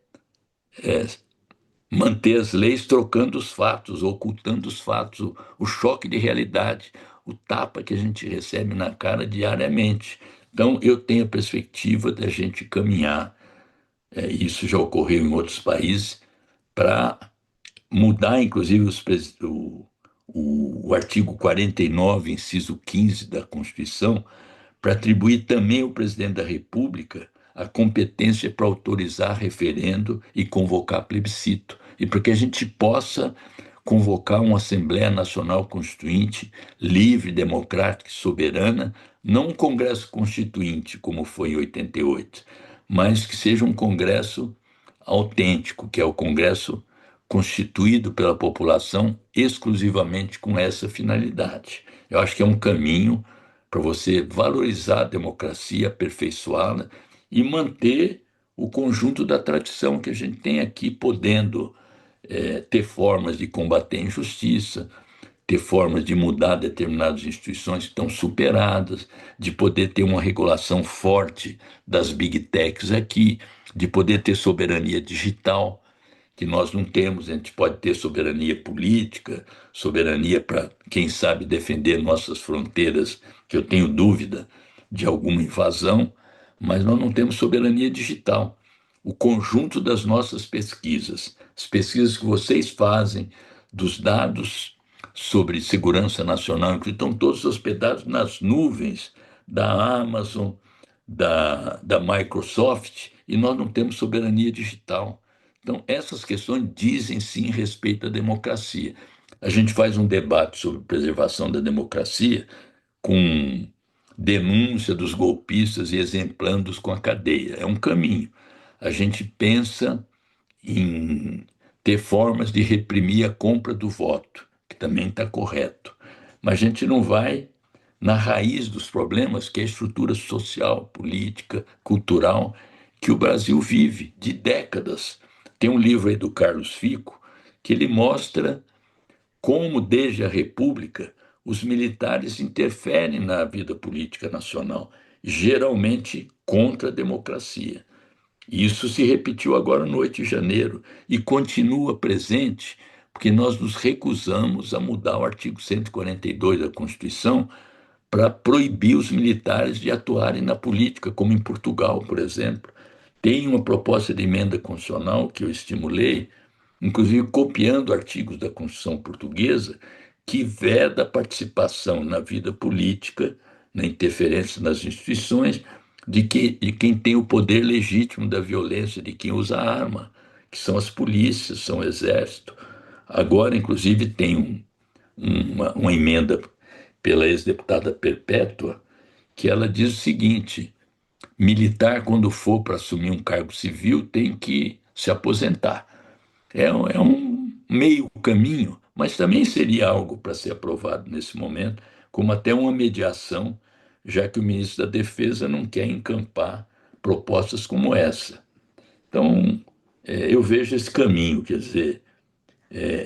manter as leis trocando os fatos, ocultando os fatos, o choque de realidade, o tapa que a gente recebe na cara diariamente. Então, eu tenho a perspectiva da gente caminhar, isso já ocorreu em outros países, para mudar, inclusive, o artigo 49, inciso 15 da Constituição, para atribuir também ao presidente da República a competência para autorizar referendo e convocar plebiscito, e para que a gente possa convocar uma Assembleia Nacional Constituinte livre, democrática e soberana, não um Congresso Constituinte, como foi em 88, mas que seja um Congresso autêntico, que é o Congresso constituído pela população exclusivamente com essa finalidade. Eu acho que é um caminho para você valorizar a democracia, aperfeiçoá-la e manter o conjunto da tradição que a gente tem aqui, podendo ter formas de combater a injustiça, ter formas de mudar determinadas instituições que estão superadas, de poder ter uma regulação forte das big techs aqui, de poder ter soberania digital, que nós não temos. A gente pode ter soberania política, soberania para, quem sabe, defender nossas fronteiras, que eu tenho dúvida de alguma invasão, mas nós não temos soberania digital. O conjunto das nossas pesquisas, as pesquisas que vocês fazem, dos dados sobre segurança nacional, que estão todos hospedados nas nuvens da Amazon, da Microsoft, e nós não temos soberania digital. Então, essas questões dizem sim respeito à democracia. A gente faz um debate sobre preservação da democracia com denúncia dos golpistas e exemplando-os com a cadeia. É um caminho. A gente pensa em ter formas de reprimir a compra do voto, que também está correto. Mas a gente não vai na raiz dos problemas, que é a estrutura social, política, cultural, que o Brasil vive de décadas. Tem um livro aí do Carlos Fico que ele mostra como, desde a República, os militares interferem na vida política nacional, geralmente contra a democracia. Isso se repetiu agora no 8 de janeiro e continua presente, porque nós nos recusamos a mudar o artigo 142 da Constituição para proibir os militares de atuarem na política, como em Portugal, por exemplo. Tem uma proposta de emenda constitucional que eu estimulei, inclusive copiando artigos da Constituição portuguesa, que veda a participação na vida política, na interferência nas instituições, de quem tem o poder legítimo da violência, de quem usa arma, que são as polícias, são o exército. Agora, inclusive, tem uma emenda pela ex-deputada Perpétua, que ela diz o seguinte: militar, quando for para assumir um cargo civil, tem que se aposentar. É um meio caminho, mas também seria algo para ser aprovado nesse momento, como até uma mediação, já que o ministro da Defesa não quer encampar propostas como essa. Então, eu vejo esse caminho, quer dizer,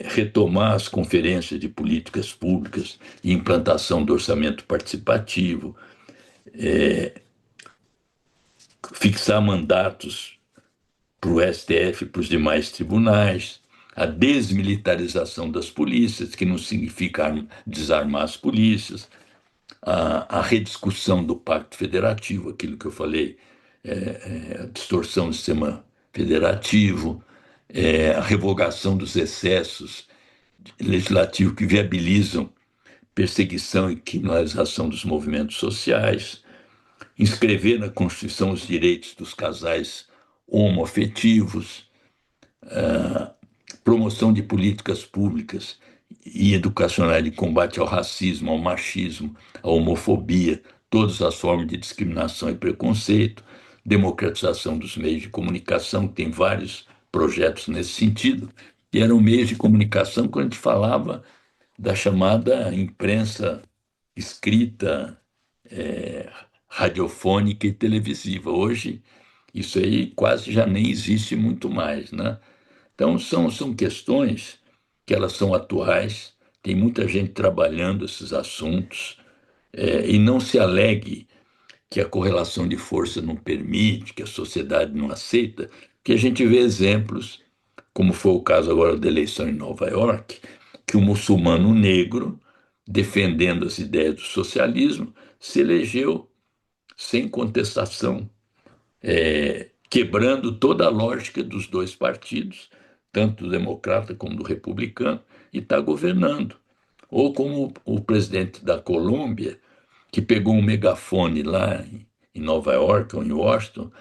retomar as conferências de políticas públicas e implantação do orçamento participativo, fixar mandatos para o STF e para os demais tribunais, a desmilitarização das polícias, que não significa desarmar as polícias, a rediscussão do Pacto Federativo, aquilo que eu falei, a distorção do sistema federativo, a revogação dos excessos legislativos que viabilizam perseguição e criminalização dos movimentos sociais, inscrever na Constituição os direitos dos casais homoafetivos, promoção de políticas públicas e educacionais de combate ao racismo, ao machismo, à homofobia, todas as formas de discriminação e preconceito, democratização dos meios de comunicação, tem vários projetos nesse sentido, e eram meios de comunicação quando a gente falava da chamada imprensa escrita, radiofônica e televisiva. Hoje, isso aí quase já nem existe muito mais, né? Então, são questões que elas são atuais, tem muita gente trabalhando esses assuntos, e não se alegue que a correlação de força não permite, que a sociedade não aceita, que a gente vê exemplos, como foi o caso agora da eleição em Nova York, que o muçulmano negro, defendendo as ideias do socialismo, se elegeu sem contestação, quebrando toda a lógica dos dois partidos, tanto do democrata como do republicano, e está governando. Ou como o presidente da Colômbia, que pegou um megafone lá em Nova York ou em Washington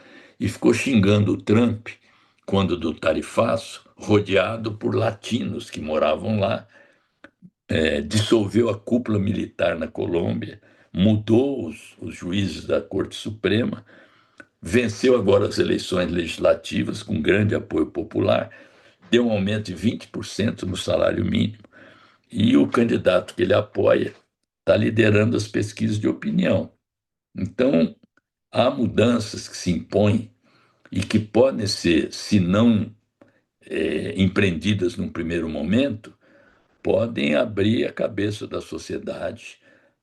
e ficou xingando o Trump quando do tarifaço, rodeado por latinos que moravam lá, dissolveu a cúpula militar na Colômbia, mudou os juízes da Corte Suprema, venceu agora as eleições legislativas com grande apoio popular, deu um aumento de 20% no salário mínimo, e o candidato que ele apoia está liderando as pesquisas de opinião. Então, há mudanças que se impõem e que podem ser, se não empreendidas num primeiro momento, podem abrir a cabeça da sociedade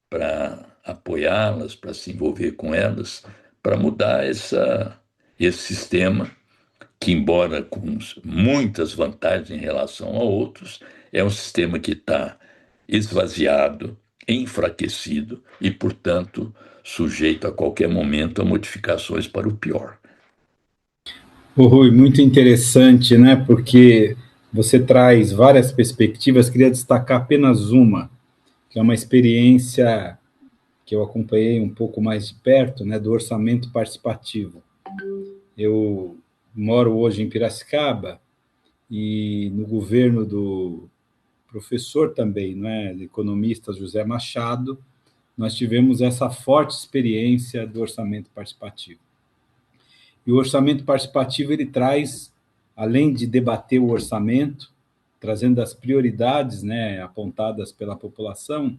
para apoiá-las, para se envolver com elas, para mudar esse sistema que, embora com muitas vantagens em relação a outros, é um sistema que está esvaziado, enfraquecido e, portanto, sujeito a qualquer momento a modificações para o pior. Ô, Rui, muito interessante, né? Porque você traz várias perspectivas, queria destacar apenas uma, que é uma experiência que eu acompanhei um pouco mais de perto, né, do orçamento participativo. Eu moro hoje em Piracicaba e no governo do professor também, né, economista José Machado, nós tivemos essa forte experiência do orçamento participativo. E o orçamento participativo ele traz, além de debater o orçamento, trazendo as prioridades, né, apontadas pela população,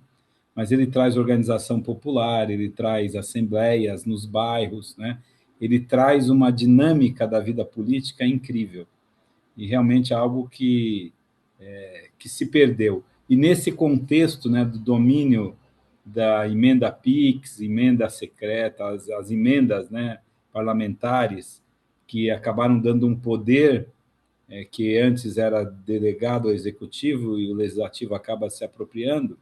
mas ele traz organização popular, ele traz assembleias nos bairros, né? Ele traz uma dinâmica da vida política incrível. E realmente é algo que se perdeu. E nesse contexto, né, do domínio da emenda PIX, emenda secreta, as emendas, né, parlamentares, que acabaram dando um poder que antes era delegado ao executivo e o legislativo acaba se apropriando.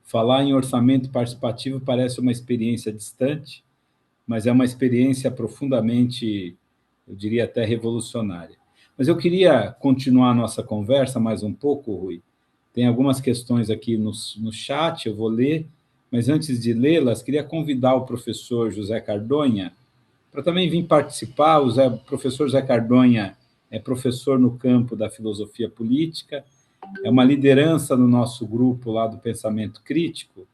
Falar em orçamento participativo parece uma experiência distante, mas é uma experiência profundamente, eu diria até revolucionária. Mas eu queria continuar a nossa conversa mais um pouco, Rui. Tem algumas questões aqui no chat, eu vou ler, mas antes de lê-las, queria convidar o professor José Cardonha para também vir participar. O professor José Cardonha é professor no campo da filosofia política, é uma liderança no nosso grupo lá do Pensamento Crítico.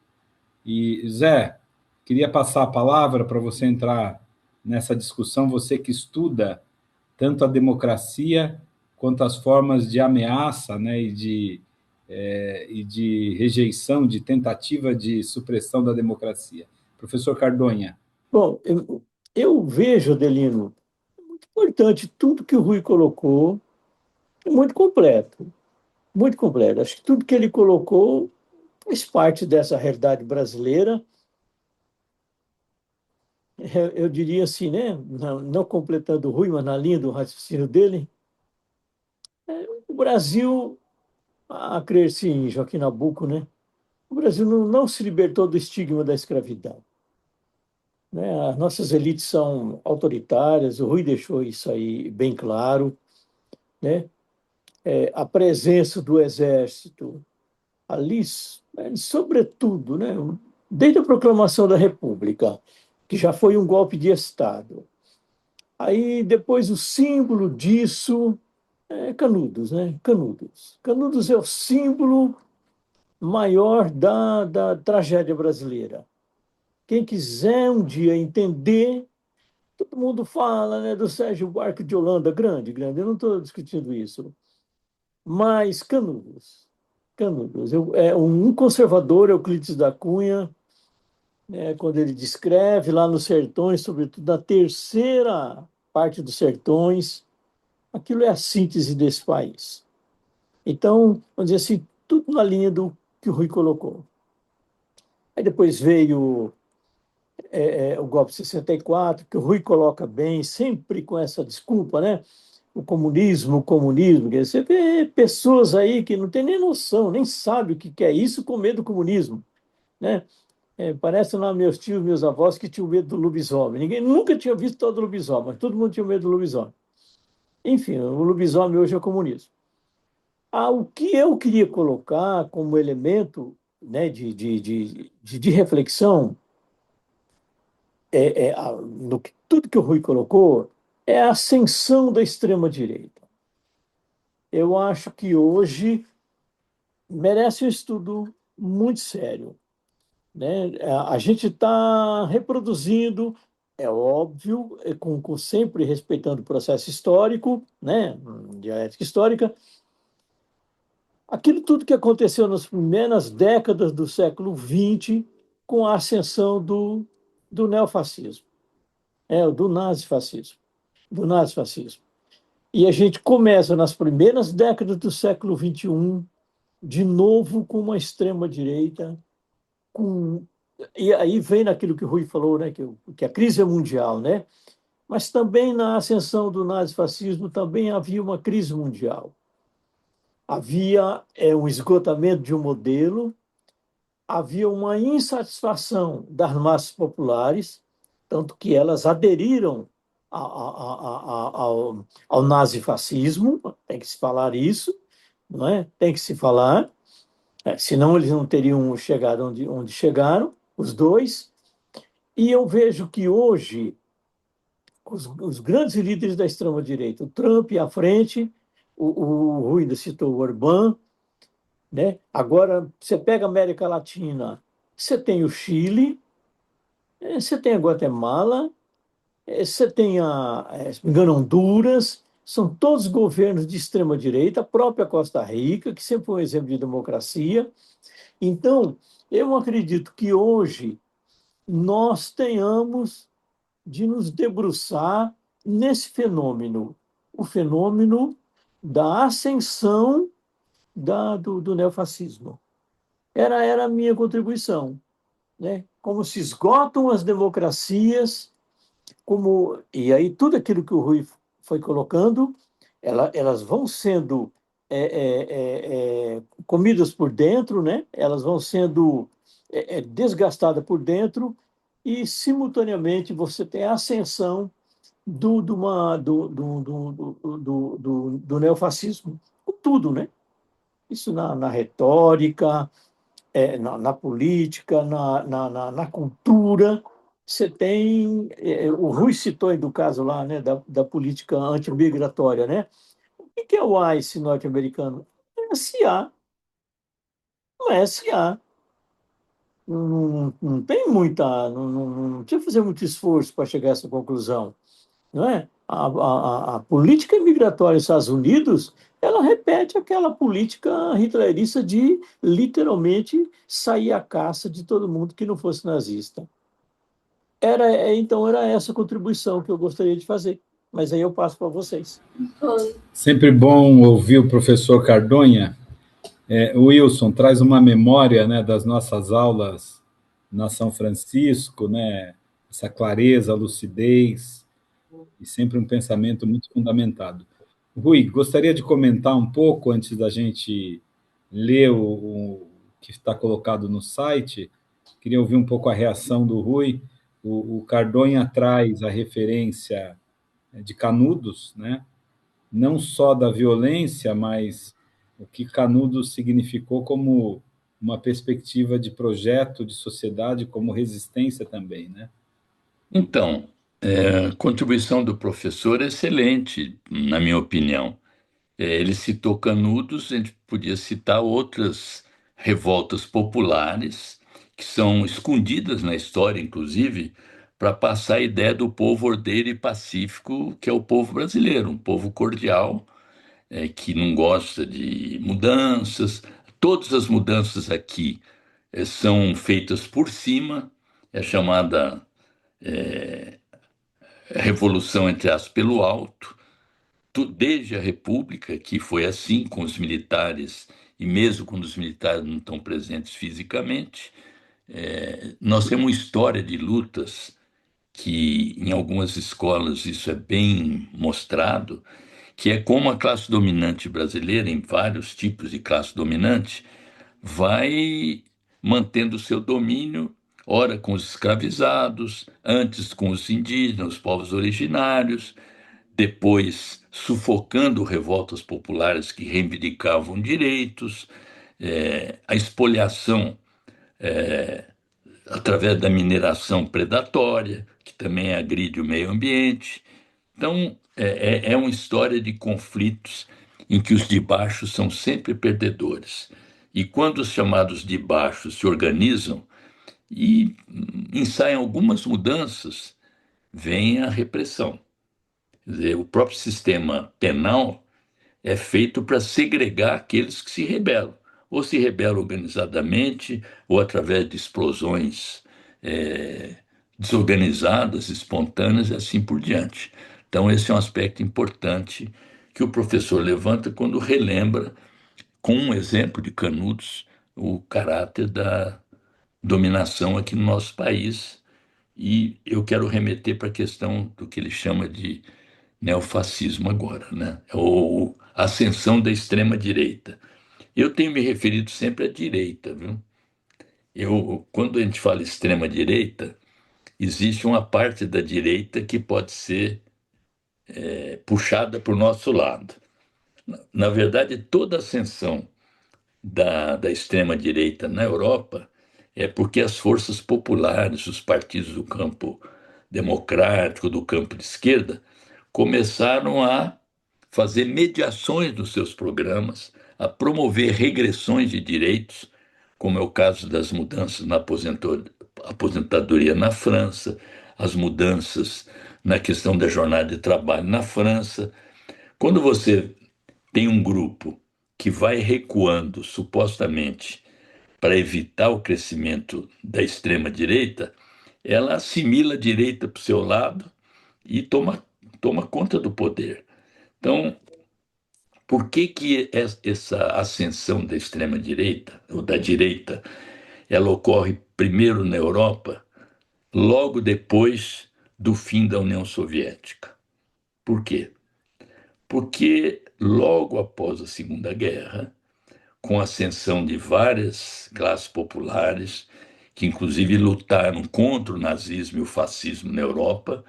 E, Zé, queria passar a palavra para você entrar nessa discussão, você que estuda tanto a democracia quanto as formas de ameaça, né, e de rejeição, de tentativa de supressão da democracia. Professor Cardonha. Bom, eu vejo, Adelino, muito importante tudo que o Rui colocou, é muito completo, muito completo. Acho que tudo que ele colocou faz parte dessa realidade brasileira. Eu diria assim, né? Não completando o Rui, mas na linha do raciocínio dele, o Brasil, a crer-se em Joaquim Nabuco, né? O Brasil não se libertou do estigma da escravidão, né? As nossas elites são autoritárias, o Rui deixou isso aí bem claro, né? A presença do exército ali, sobretudo, né? Desde a proclamação da República, que já foi um golpe de Estado. Aí depois o símbolo disso é Canudos, né? Canudos. Canudos é o símbolo maior da tragédia brasileira. Quem quiser um dia entender, todo mundo fala, né, do Sérgio Buarque de Holanda, grande, grande, eu não estou discutindo isso. Mas Canudos, Canudos, um conservador, Euclides da Cunha, né, quando ele descreve lá nos sertões, sobretudo na terceira parte dos sertões, aquilo é a síntese desse país. Então, vamos dizer assim, tudo na linha do que o Rui colocou. Aí depois veio o golpe de 64, que o Rui coloca bem, sempre com essa desculpa, né? O comunismo. Você vê pessoas aí que não têm nem noção, nem sabem o que é isso com medo do comunismo, né? Parece lá meus tios, meus avós que tinham medo do lobisomem. Ninguém nunca tinha visto todo lobisomem, mas todo mundo tinha medo do lobisomem. Enfim, o lobisomem hoje é o comunismo. O que eu queria colocar como elemento, né, de reflexão tudo que o Rui colocou é a ascensão da extrema-direita. Eu acho que hoje merece um estudo muito sério, né? A gente está reproduzindo, é óbvio, sempre respeitando o processo histórico, né? Dialética histórica, aquilo tudo que aconteceu nas primeiras décadas do século XX com a ascensão do neofascismo, do nazifascismo, do nazifascismo. E a gente começa nas primeiras décadas do século XXI, de novo com uma extrema-direita, e aí vem naquilo que o Rui falou, né, que a crise é mundial, né? Mas também na ascensão do nazifascismo também havia uma crise mundial. Havia um esgotamento de um modelo, havia uma insatisfação das massas populares, tanto que elas aderiram ao nazifascismo, tem que se falar isso, não é? Tem que se falar, senão eles não teriam chegado onde chegaram, os dois. E eu vejo que hoje os grandes líderes da extrema-direita, o Trump à frente, o Rui ainda citou o Orbán, né? Agora, você pega a América Latina, você tem o Chile, você tem a Guatemala, você tem se não me engano, Honduras, são todos governos de extrema-direita, a própria Costa Rica, que sempre foi um exemplo de democracia. Então, eu acredito que hoje nós tenhamos de nos debruçar nesse fenômeno, o fenômeno da ascensão do neofascismo. Era a minha contribuição, né? Como se esgotam as democracias, e aí tudo aquilo que o Rui foi colocando, elas vão sendo comidas por dentro, né? Elas vão sendo desgastadas por dentro e, simultaneamente, você tem a ascensão do neofascismo. Com tudo, né? Isso na retórica, na política, na cultura. Você tem. O Rui citou aí do caso lá, né, da política antimigratória, né? O que é o ICE norte-americano? SA. Um SA. Não tem muita. Não precisa fazer muito esforço para chegar a essa conclusão. Não é? A política migratória dos Estados Unidos, ela repete aquela política hitlerista de literalmente sair à caça de todo mundo que não fosse nazista. Então era essa contribuição que eu gostaria de fazer. Mas aí eu passo para vocês. Sempre bom ouvir o professor Cardonha. O Wilson traz uma memória, né, das nossas aulas na São Francisco, né, essa clareza, lucidez e sempre um pensamento muito fundamentado. Rui, gostaria de comentar um pouco antes da gente ler o que está colocado no site. Queria ouvir um pouco a reação do Rui. O Cardonha traz a referência de Canudos, né? Não só da violência, mas o que Canudos significou como uma perspectiva de projeto de sociedade, como resistência também, né? Então, a contribuição do professor é excelente, na minha opinião. Ele citou Canudos, a gente podia citar outras revoltas populares que são escondidas na história, inclusive, para passar a ideia do povo ordeiro e pacífico, que é o povo brasileiro, um povo cordial, que não gosta de mudanças. Todas as mudanças aqui são feitas por cima, é chamada revolução, entre aspas, pelo alto. Desde a República, que foi assim com os militares, e mesmo quando os militares não estão presentes fisicamente, nós temos uma história de lutas que em algumas escolas isso é bem mostrado, que é como a classe dominante brasileira, em vários tipos de classe dominante, vai mantendo seu domínio, ora com os escravizados, antes com os indígenas, os povos originários, depois sufocando revoltas populares que reivindicavam direitos, a espoliação através da mineração predatória, que também agride o meio ambiente. Então, é uma história de conflitos em que os de baixo são sempre perdedores. E quando os chamados de baixo se organizam e ensaiam algumas mudanças, vem a repressão. Quer dizer, o próprio sistema penal é feito para segregar aqueles que se rebelam, ou se rebelam organizadamente, ou através de explosões é, desorganizadas, espontâneas e assim por diante. Então, esse é um aspecto importante que o professor levanta quando relembra, com um exemplo de Canudos, o caráter da dominação aqui no nosso país. E eu quero remeter para a questão do que ele chama de neofascismo agora, né? Ou ascensão da extrema-direita. Eu tenho me referido sempre à direita, viu? Quando a gente fala extrema-direita, existe uma parte da direita que pode ser puxada para o nosso lado. Na verdade, toda ascensão da extrema-direita na Europa é porque as forças populares, os partidos do campo democrático, do campo de esquerda, começaram a fazer mediações nos seus programas, a promover regressões de direitos, como é o caso das mudanças na aposentadoria na França, as mudanças na questão da jornada de trabalho na França. Quando você tem um grupo que vai recuando supostamente para evitar o crescimento da extrema-direita, ela assimila a direita para o seu lado e toma conta do poder. Então, por que essa ascensão da extrema-direita, ou da direita, ela ocorre primeiro na Europa, logo depois do fim da União Soviética? Por quê? Porque logo após a Segunda Guerra, com a ascensão de várias classes populares, que inclusive lutaram contra o nazismo e o fascismo na Europa,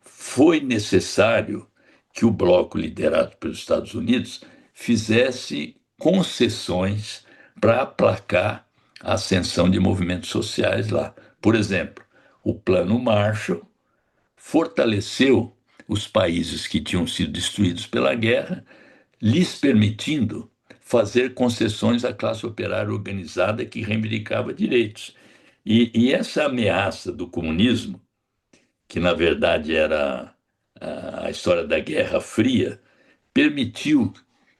foi necessário que o bloco liderado pelos Estados Unidos fizesse concessões para aplacar a ascensão de movimentos sociais lá. Por exemplo, o Plano Marshall fortaleceu os países que tinham sido destruídos pela guerra, lhes permitindo fazer concessões à classe operária organizada que reivindicava direitos. E essa ameaça do comunismo, que na verdade era a história da Guerra Fria, permitiu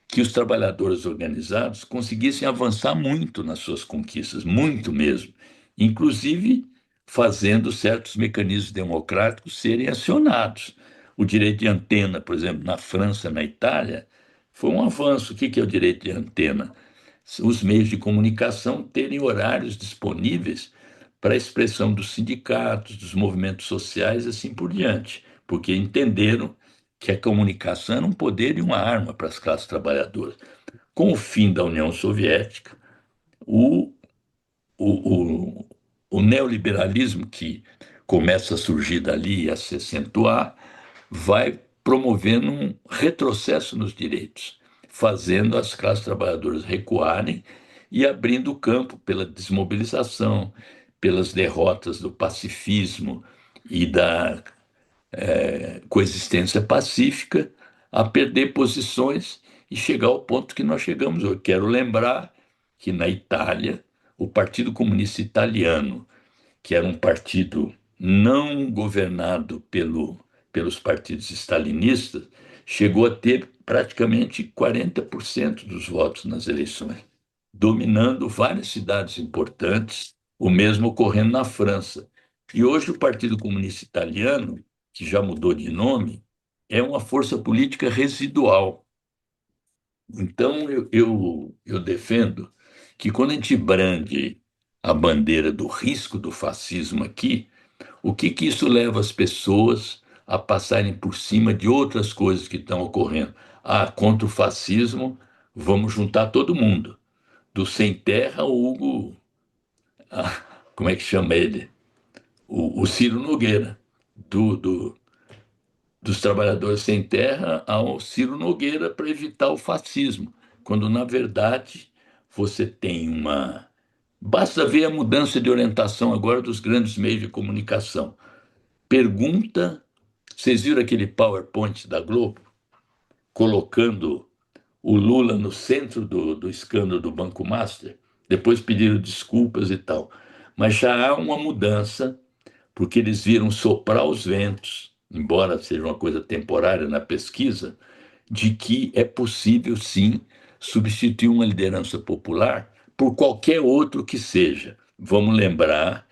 que os trabalhadores organizados conseguissem avançar muito nas suas conquistas, muito mesmo, inclusive fazendo certos mecanismos democráticos serem acionados. O direito de antena, por exemplo, na França, na Itália, foi um avanço. O que é o direito de antena? Os meios de comunicação terem horários disponíveis para a expressão dos sindicatos, dos movimentos sociais e assim por diante, porque entenderam que a comunicação era um poder e uma arma para as classes trabalhadoras. Com o fim da União Soviética, o, o, o neoliberalismo que começa a surgir dali e a se acentuar, vai promovendo um retrocesso nos direitos, fazendo as classes trabalhadoras recuarem e abrindo o campo pela desmobilização, pelas derrotas do pacifismo e da coexistência pacífica, a perder posições e chegar ao ponto que nós chegamos hoje. Quero lembrar que na Itália, o Partido Comunista Italiano, que era um partido não governado pelos partidos stalinistas, chegou a ter praticamente 40% dos votos nas eleições, dominando várias cidades importantes, o mesmo ocorrendo na França. E hoje o Partido Comunista Italiano, que já mudou de nome, é uma força política residual. Então, eu defendo que quando a gente brande a bandeira do risco do fascismo aqui, o que isso leva as pessoas a passarem por cima de outras coisas que estão ocorrendo? Ah, contra o fascismo, vamos juntar todo mundo. Do Sem Terra, o Hugo, como é que chama ele? O Ciro Nogueira. Do, dos trabalhadores sem terra ao Ciro Nogueira para evitar o fascismo, quando, na verdade, você tem uma. Basta ver a mudança de orientação agora dos grandes meios de comunicação. Pergunta. Vocês viram aquele PowerPoint da Globo colocando o Lula no centro do escândalo do Banco Master? Depois pediram desculpas e tal. Mas já há uma mudança, porque eles viram soprar os ventos, embora seja uma coisa temporária na pesquisa, de que é possível, sim, substituir uma liderança popular por qualquer outro que seja. Vamos lembrar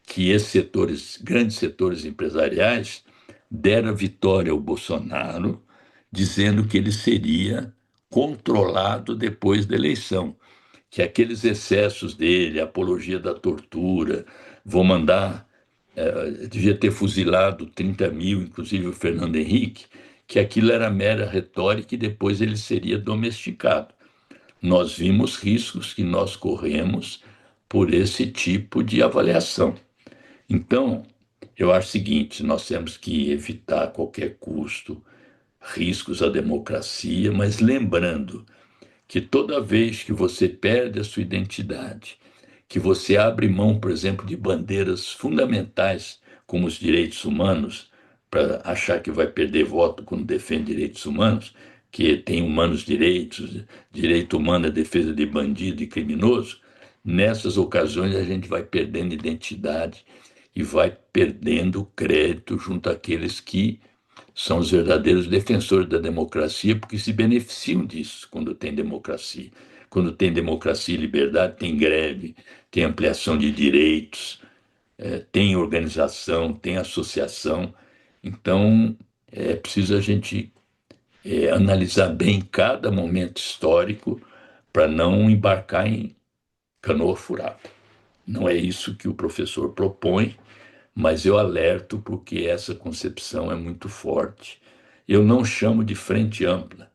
que esses setores, grandes setores empresariais, deram vitória ao Bolsonaro, dizendo que ele seria controlado depois da eleição, que aqueles excessos dele, apologia da tortura, vou mandar, devia ter fuzilado 30 mil, inclusive o Fernando Henrique, que aquilo era mera retórica e depois ele seria domesticado. Nós vimos riscos que nós corremos por esse tipo de avaliação. Então, eu acho o seguinte: nós temos que evitar a qualquer custo riscos à democracia, mas lembrando que toda vez que você perde a sua identidade, que você abre mão, por exemplo, de bandeiras fundamentais como os direitos humanos, para achar que vai perder voto quando defende direitos humanos, que tem humanos direitos, direito humano é defesa de bandido e criminoso, nessas ocasiões a gente vai perdendo identidade e vai perdendo crédito junto àqueles que são os verdadeiros defensores da democracia, porque se beneficiam disso quando tem democracia. Quando tem democracia e liberdade, tem greve, tem ampliação de direitos, tem organização, tem associação. Então, é preciso a gente analisar bem cada momento histórico para não embarcar em canoa furada. Não é isso que o professor propõe, mas eu alerto porque essa concepção é muito forte. Eu não chamo de frente ampla,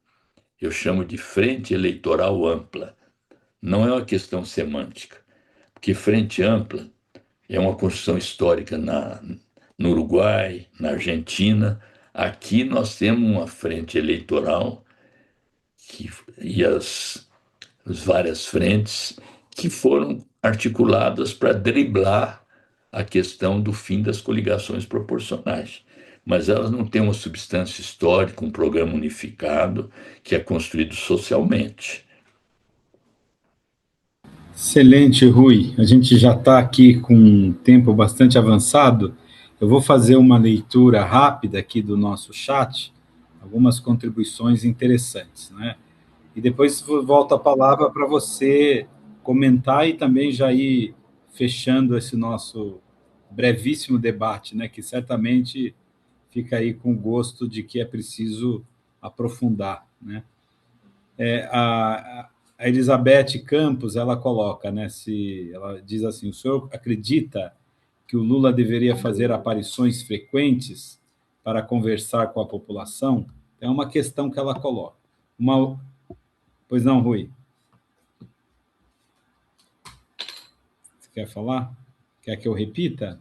eu chamo de frente eleitoral ampla. Não é uma questão semântica, porque frente ampla é uma construção histórica no Uruguai, na Argentina. Aqui nós temos uma frente eleitoral que, e as várias frentes que foram articuladas para driblar a questão do fim das coligações proporcionais. mas elas não têm uma substância histórica, um programa unificado que é construído socialmente. Excelente, Rui. A gente já está aqui com um tempo bastante avançado. Eu vou fazer uma leitura rápida aqui do nosso chat, algumas contribuições interessantes, né? E depois volto a palavra para você comentar e também já ir fechando esse nosso brevíssimo debate, né? Que certamente fica aí com gosto de que é preciso aprofundar, né? A Elizabeth Campos, ela coloca, né, ela diz assim, o senhor acredita que o Lula deveria fazer aparições frequentes para conversar com a população? É uma questão que ela coloca. Pois não, Rui? Você quer falar? Quer que eu repita?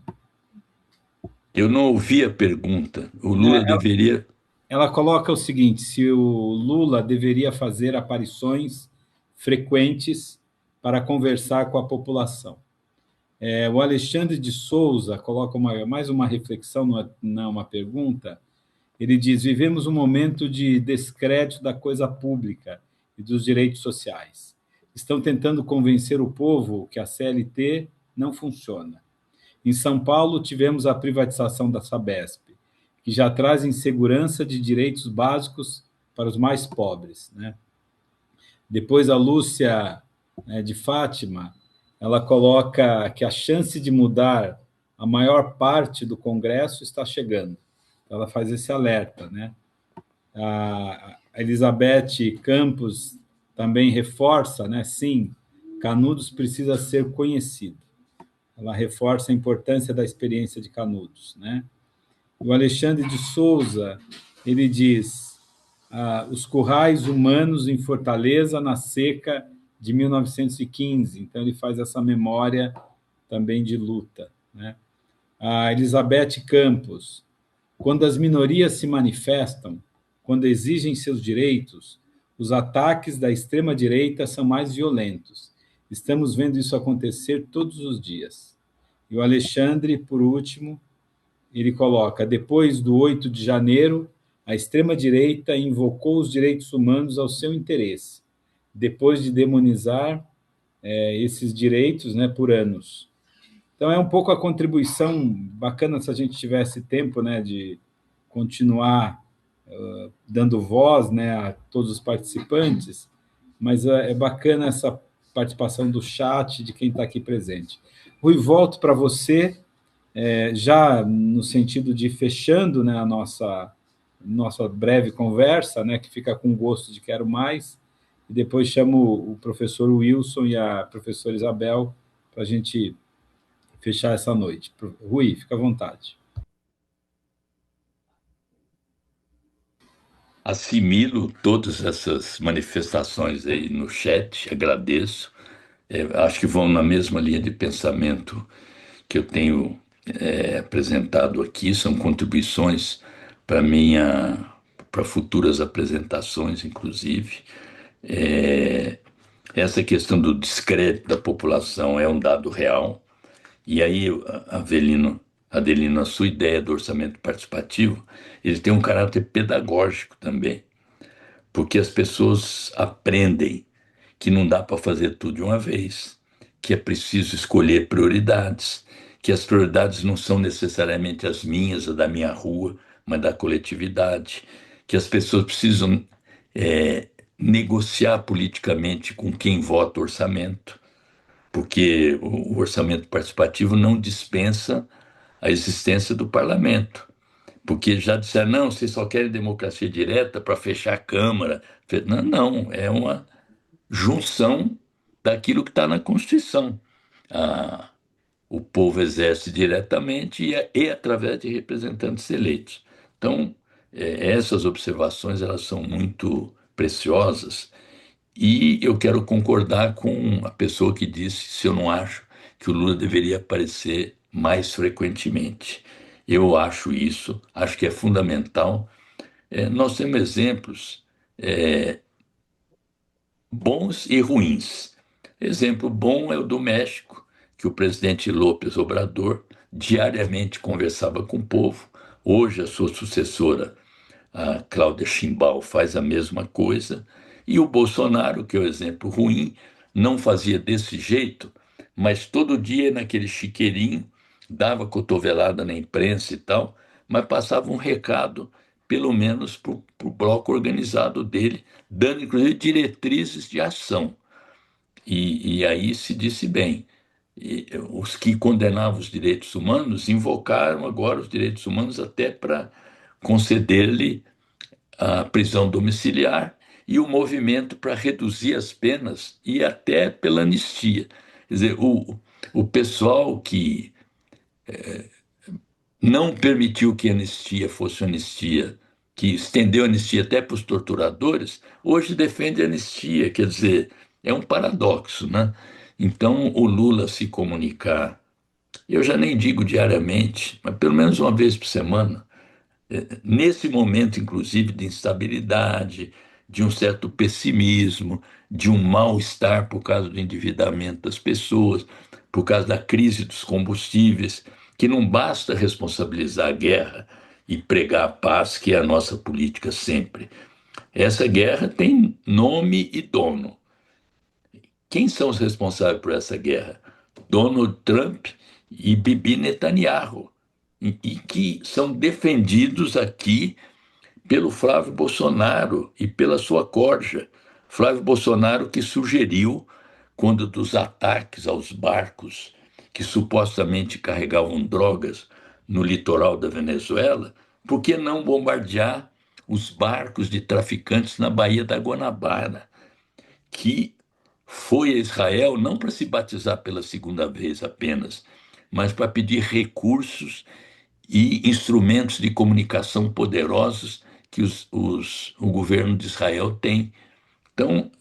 Eu não ouvi a pergunta. O Lula deveria. Ela coloca o seguinte: se o Lula deveria fazer aparições frequentes para conversar com a população. O Alexandre de Souza coloca mais uma reflexão, não é uma pergunta. Ele diz: vivemos um momento de descrédito da coisa pública e dos direitos sociais. Estão tentando convencer o povo que a CLT não funciona. Em São Paulo, tivemos a privatização da Sabesp, que já traz insegurança de direitos básicos para os mais pobres, né? Depois, a Lúcia, né, de Fátima, ela coloca que a chance de mudar a maior parte do Congresso está chegando. Ela faz esse alerta, né? A Elizabeth Campos também reforça, né? Sim, Canudos precisa ser conhecido. Ela reforça a importância da experiência de Canudos, né? O Alexandre de Souza, ele diz: os currais humanos em Fortaleza na seca de 1915. Então, ele faz essa memória também de luta, né? A Elizabeth Campos: quando as minorias se manifestam, quando exigem seus direitos, os ataques da extrema-direita são mais violentos. Estamos vendo isso acontecer todos os dias. E o Alexandre, por último, ele coloca: depois do 8 de janeiro, a extrema-direita invocou os direitos humanos ao seu interesse, depois de demonizar esses direitos, né, por anos. Então, é um pouco a contribuição bacana se a gente tivesse tempo, né, de continuar dando voz, né, a todos os participantes, mas é bacana essa participação do chat, de quem está aqui presente. Rui, volto para você, já no sentido de fechando, né, a nossa breve conversa, né, que fica com gosto de quero mais, e depois chamo o professor Wilson e a professora Isabel para a gente fechar essa noite. Rui, fica à vontade. Assimilo todas essas manifestações aí no chat, agradeço. Acho que vão na mesma linha de pensamento que eu tenho apresentado aqui, são contribuições para para futuras apresentações, inclusive. Essa questão do descrédito da população é um dado real. E aí, Adelino, a sua ideia do orçamento participativo, ele tem um caráter pedagógico também, porque as pessoas aprendem que não dá para fazer tudo de uma vez, que é preciso escolher prioridades, que as prioridades não são necessariamente as minhas, a da minha rua, mas da coletividade, que as pessoas precisam negociar politicamente com quem vota o orçamento, porque o orçamento participativo não dispensa a existência do parlamento. Porque já disseram, não, vocês só querem democracia direta para fechar a Câmara. Não, não, é uma junção daquilo que está na Constituição. Ah, o povo exerce diretamente e através de representantes eleitos. Então, essas observações elas são muito preciosas e eu quero concordar com a pessoa que disse se eu não acho que o Lula deveria aparecer mais frequentemente. Eu acho isso, acho que é fundamental. Nós temos exemplos bons e ruins. Exemplo bom é o do México, que o presidente López Obrador diariamente conversava com o povo. Hoje, a sua sucessora, a Cláudia Chimbal, faz a mesma coisa. E o Bolsonaro, que é o exemplo ruim, não fazia desse jeito, mas todo dia naquele chiqueirinho, dava cotovelada na imprensa e tal, mas passava um recado, pelo menos para o bloco organizado dele, dando inclusive diretrizes de ação. E aí se disse bem. E os que condenavam os direitos humanos invocaram agora os direitos humanos até para conceder-lhe a prisão domiciliar e o movimento para reduzir as penas e até pela anistia. Quer dizer, o pessoal que não permitiu que a anistia fosse anistia, que estendeu a anistia até para os torturadores, hoje defende a anistia. Quer dizer, é um paradoxo, né? Então, o Lula se comunicar, eu já nem digo diariamente, mas pelo menos uma vez por semana, nesse momento, inclusive, de instabilidade, de um certo pessimismo, de um mal-estar por causa do endividamento das pessoas, por causa da crise dos combustíveis, que não basta responsabilizar a guerra e pregar a paz, que é a nossa política sempre. Essa guerra tem nome e dono. Quem são os responsáveis por essa guerra? Donald Trump e Bibi Netanyahu, e que são defendidos aqui pelo Flávio Bolsonaro e pela sua corja. Flávio Bolsonaro que sugeriu, quando dos ataques aos barcos que supostamente carregavam drogas no litoral da Venezuela, por que não bombardear os barcos de traficantes na Baía da Guanabara, que foi a Israel não para se batizar pela segunda vez apenas, mas para pedir recursos e instrumentos de comunicação poderosos que o governo de Israel tem. Então,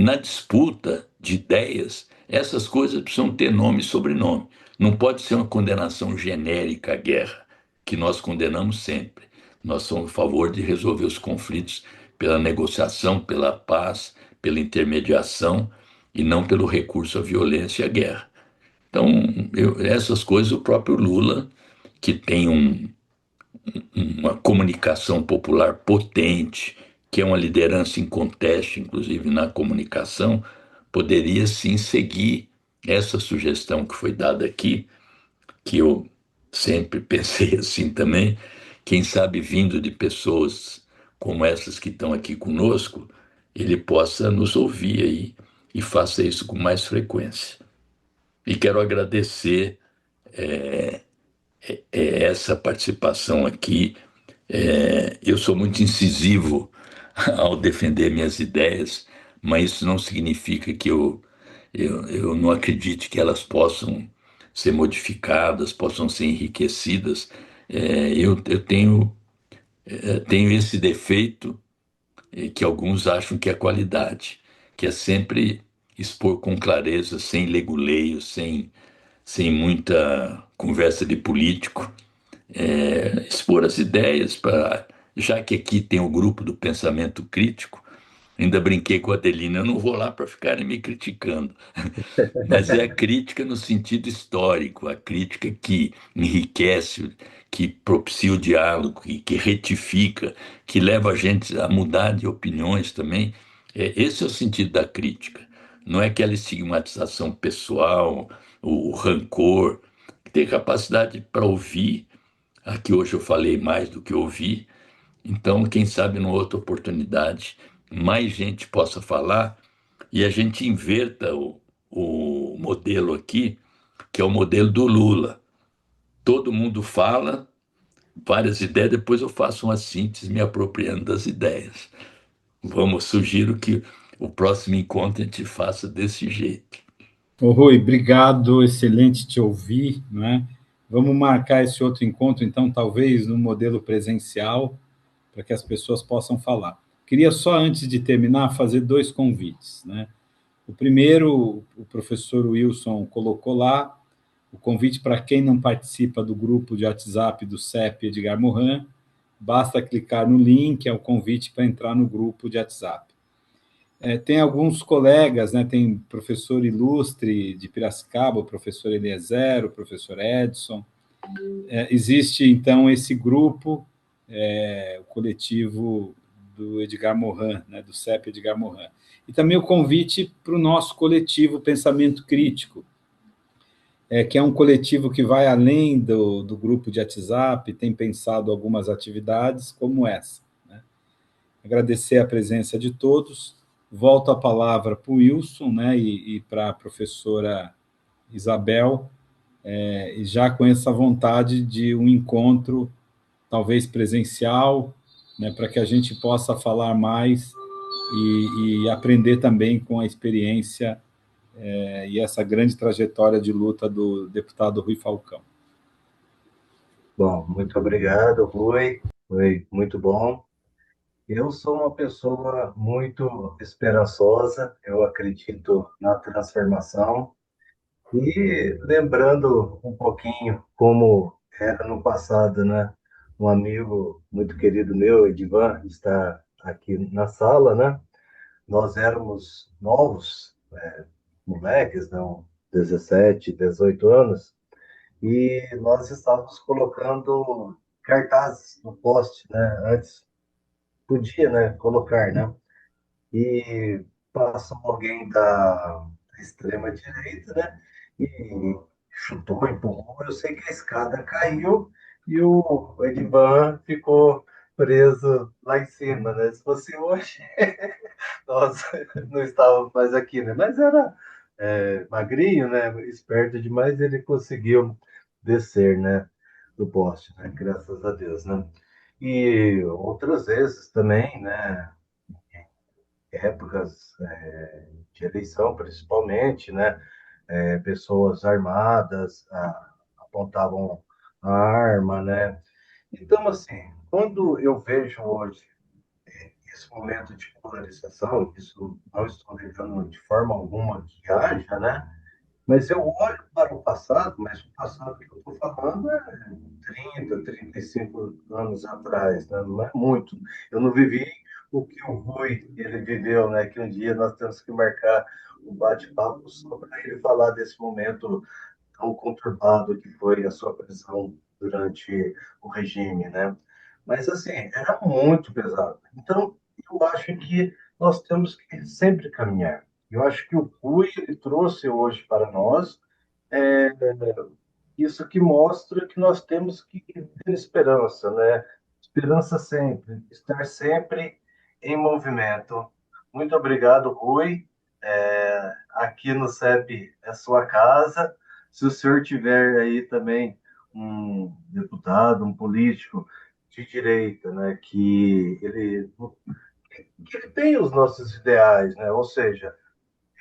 na disputa de ideias, essas coisas precisam ter nome e sobrenome. Não pode ser uma condenação genérica à guerra, que nós condenamos sempre. Nós somos a favor de resolver os conflitos pela negociação, pela paz, pela intermediação e não pelo recurso à violência e à guerra. Então, essas coisas o próprio Lula, que tem uma comunicação popular potente, que é uma liderança inconteste, inclusive na comunicação, poderia sim seguir essa sugestão que foi dada aqui, que eu sempre pensei assim também, quem sabe vindo de pessoas como essas que estão aqui conosco, ele possa nos ouvir aí e faça isso com mais frequência. E quero agradecer essa participação aqui. Eu sou muito incisivo ao defender minhas ideias, mas isso não significa que eu não acredite que elas possam ser modificadas, possam ser enriquecidas. Eu tenho esse defeito que alguns acham que é qualidade, que é sempre expor com clareza, sem leguleio, sem muita conversa de político, expor as ideias para, já que aqui tem o grupo do pensamento crítico, ainda brinquei com a Adelina, eu não vou lá para ficarem me criticando, mas é a crítica no sentido histórico, a crítica que enriquece, que propicia o diálogo, que retifica, que leva a gente a mudar de opiniões também. Esse é o sentido da crítica. Não é aquela estigmatização pessoal, o rancor. Ter capacidade para ouvir. Aqui hoje eu falei mais do que ouvi, então, quem sabe numa outra oportunidade, mais gente possa falar e a gente inverta o modelo aqui, que é o modelo do Lula. Todo mundo fala várias ideias, depois eu faço uma síntese me apropriando das ideias. Sugiro que o próximo encontro a gente faça desse jeito. Ô, Rui, obrigado, excelente te ouvir, né? Vamos marcar esse outro encontro, então, talvez no modelo presencial, para que as pessoas possam falar. Queria só, antes de terminar, fazer dois convites, né? O primeiro, o professor Wilson colocou lá, o convite para quem não participa do grupo de WhatsApp do CEP Edgar Morin, basta clicar no link, é o convite para entrar no grupo de WhatsApp. Tem alguns colegas, né? Tem professor ilustre de Piracicaba, o professor Eliezer, o professor Edson, Existe, então, esse grupo, o coletivo do Edgar Morin, né, do CEP Edgar Morin. E também o convite para o nosso coletivo Pensamento Crítico, que é um coletivo que vai além do grupo de WhatsApp, tem pensado algumas atividades como essa. Né? Agradecer a presença de todos. Volto a palavra para o Wilson, né, e para a professora Isabel, e já com essa vontade de um encontro, talvez presencial, né, para que a gente possa falar mais e aprender também com a experiência e essa grande trajetória de luta do deputado Rui Falcão. Bom, muito obrigado, Rui. Foi muito bom. Eu sou uma pessoa muito esperançosa, eu acredito na transformação. E lembrando um pouquinho como era no passado, né? Um amigo muito querido meu, Edivan, está aqui na sala, né? Nós éramos novos, moleques, não, 17, 18 anos, e nós estávamos colocando cartazes no poste, né? Antes podia, né, colocar, né? E passou alguém da extrema direita, né? E chutou, empurrou. Eu sei que a escada caiu e o Edvan ficou preso lá em cima, né? Se fosse hoje, nós não estávamos mais aqui, né? Mas era magrinho, né? Esperto demais, ele conseguiu descer, né? Do poste, né? Graças a Deus, né? E outras vezes também, né? Épocas de eleição, principalmente, né? Pessoas armadas apontavam a arma, né? Então, assim, quando eu vejo hoje esse momento de polarização, isso não estou negando de forma alguma que haja, né? Mas eu olho para o passado, mas o passado que eu estou falando é 30, 35 anos atrás, né? Não é muito. Eu não vivi o que o Rui ele viveu, né? Que um dia nós temos que marcar um bate-papo só para ele falar desse momento tão conturbado que foi a sua prisão durante o regime, né? Mas assim, era muito pesado. Então, eu acho que nós temos que sempre caminhar. Eu acho que o Rui ele trouxe hoje para nós é, isso que mostra que nós temos que ter esperança, né? Esperança sempre, estar sempre em movimento. Muito obrigado, Rui. Aqui no CEP é sua casa. Se o senhor tiver aí também um deputado, um político de direita, né, que ele tem os nossos ideais, né? Ou seja,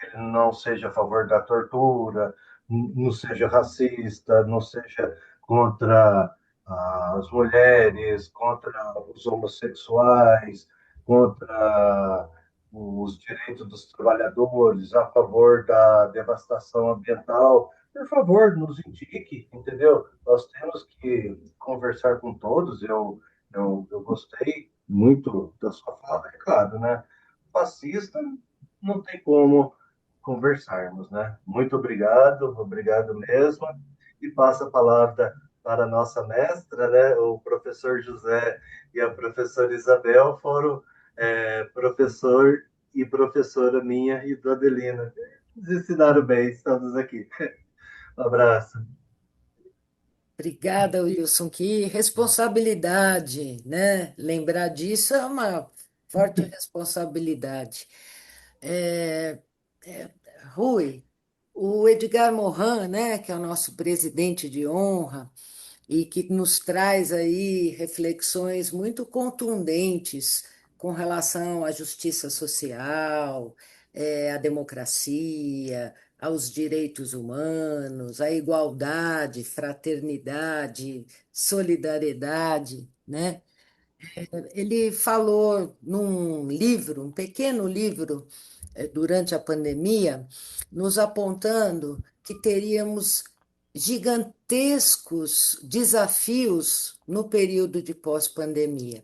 ele não seja a favor da tortura, não seja racista, não seja contra as mulheres, contra os homossexuais, contra os direitos dos trabalhadores, a favor da devastação ambiental. Por favor, nos indique, entendeu? Nós temos que conversar com todos. Eu gostei muito da sua fala, é claro, né? Fascista não tem como conversarmos, né? Muito obrigado, obrigado mesmo. E passo a palavra para a nossa mestra, né? O professor José e a professora Isabel foram professor e professora minha e do Adelina. Nos ensinaram bem, estamos aqui. Um abraço. Obrigada, Wilson. Que responsabilidade, né? Lembrar disso é uma forte responsabilidade. É, é, Rui, o Edgar Morin, né, que é o nosso presidente de honra e que nos traz aí reflexões muito contundentes com relação à justiça social, à democracia, aos direitos humanos, à igualdade, fraternidade, solidariedade, né? Ele falou num livro, um pequeno livro, durante a pandemia, nos apontando que teríamos gigantescos desafios no período de pós-pandemia.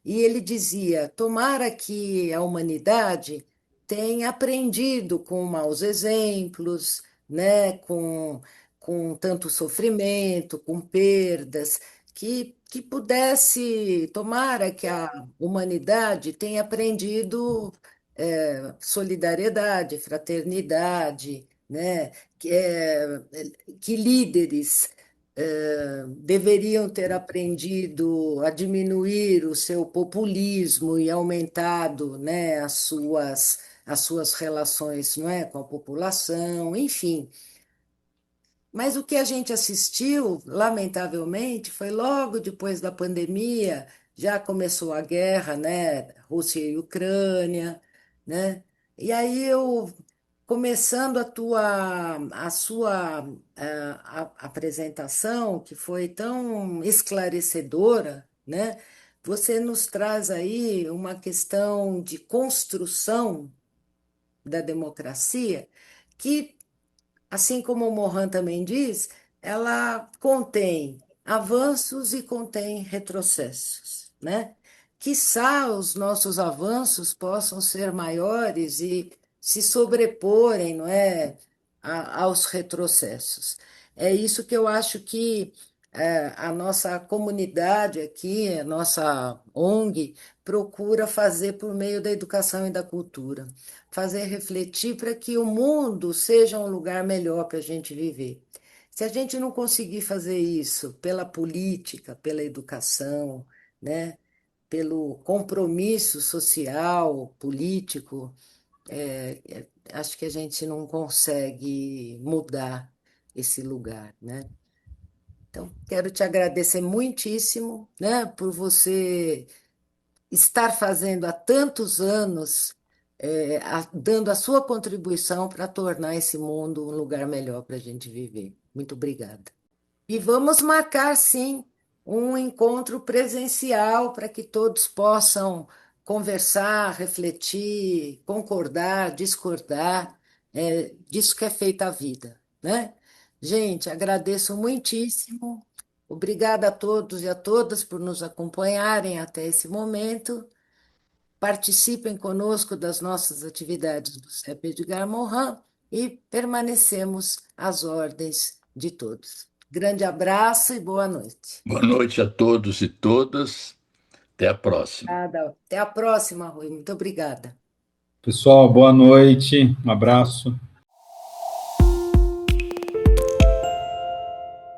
E ele dizia: tomara que a humanidade tenha aprendido com maus exemplos, né, com tanto sofrimento, com perdas, que pudesse, tomara que a humanidade tenha aprendido solidariedade, fraternidade, né? Que líderes deveriam ter aprendido a diminuir o seu populismo e aumentado, né, as suas relações, não é, com a população, enfim. Mas o que a gente assistiu, lamentavelmente, foi logo depois da pandemia, já começou a guerra, né? Rússia e Ucrânia, né? E aí eu, começando a sua apresentação, que foi tão esclarecedora, né? Você nos traz aí uma questão de construção da democracia que, assim como o Mohan também diz, ela contém avanços e contém retrocessos, né? Quiçá os nossos avanços possam ser maiores e se sobreporem, não é, aos retrocessos. É isso que eu acho que a nossa comunidade aqui, a nossa ONG, procura fazer por meio da educação e da cultura, fazer refletir para que o mundo seja um lugar melhor para a gente viver. Se a gente não conseguir fazer isso pela política, pela educação, né, pelo compromisso social, político, acho que a gente não consegue mudar esse lugar, né? Então, quero te agradecer muitíssimo, né, por você estar fazendo há tantos anos, dando a sua contribuição para tornar esse mundo um lugar melhor para a gente viver. Muito obrigada. E vamos marcar, sim, um encontro presencial para que todos possam conversar, refletir, concordar, discordar. É disso que é feita a vida, né? Gente, agradeço muitíssimo. Obrigada a todos e a todas por nos acompanharem até esse momento. Participem conosco das nossas atividades do CEP Edgar Morin e permanecemos às ordens de todos. Grande abraço e boa noite. Boa noite a todos e todas. Até a próxima. Até a próxima, Rui. Muito obrigada. Pessoal, boa noite, um abraço.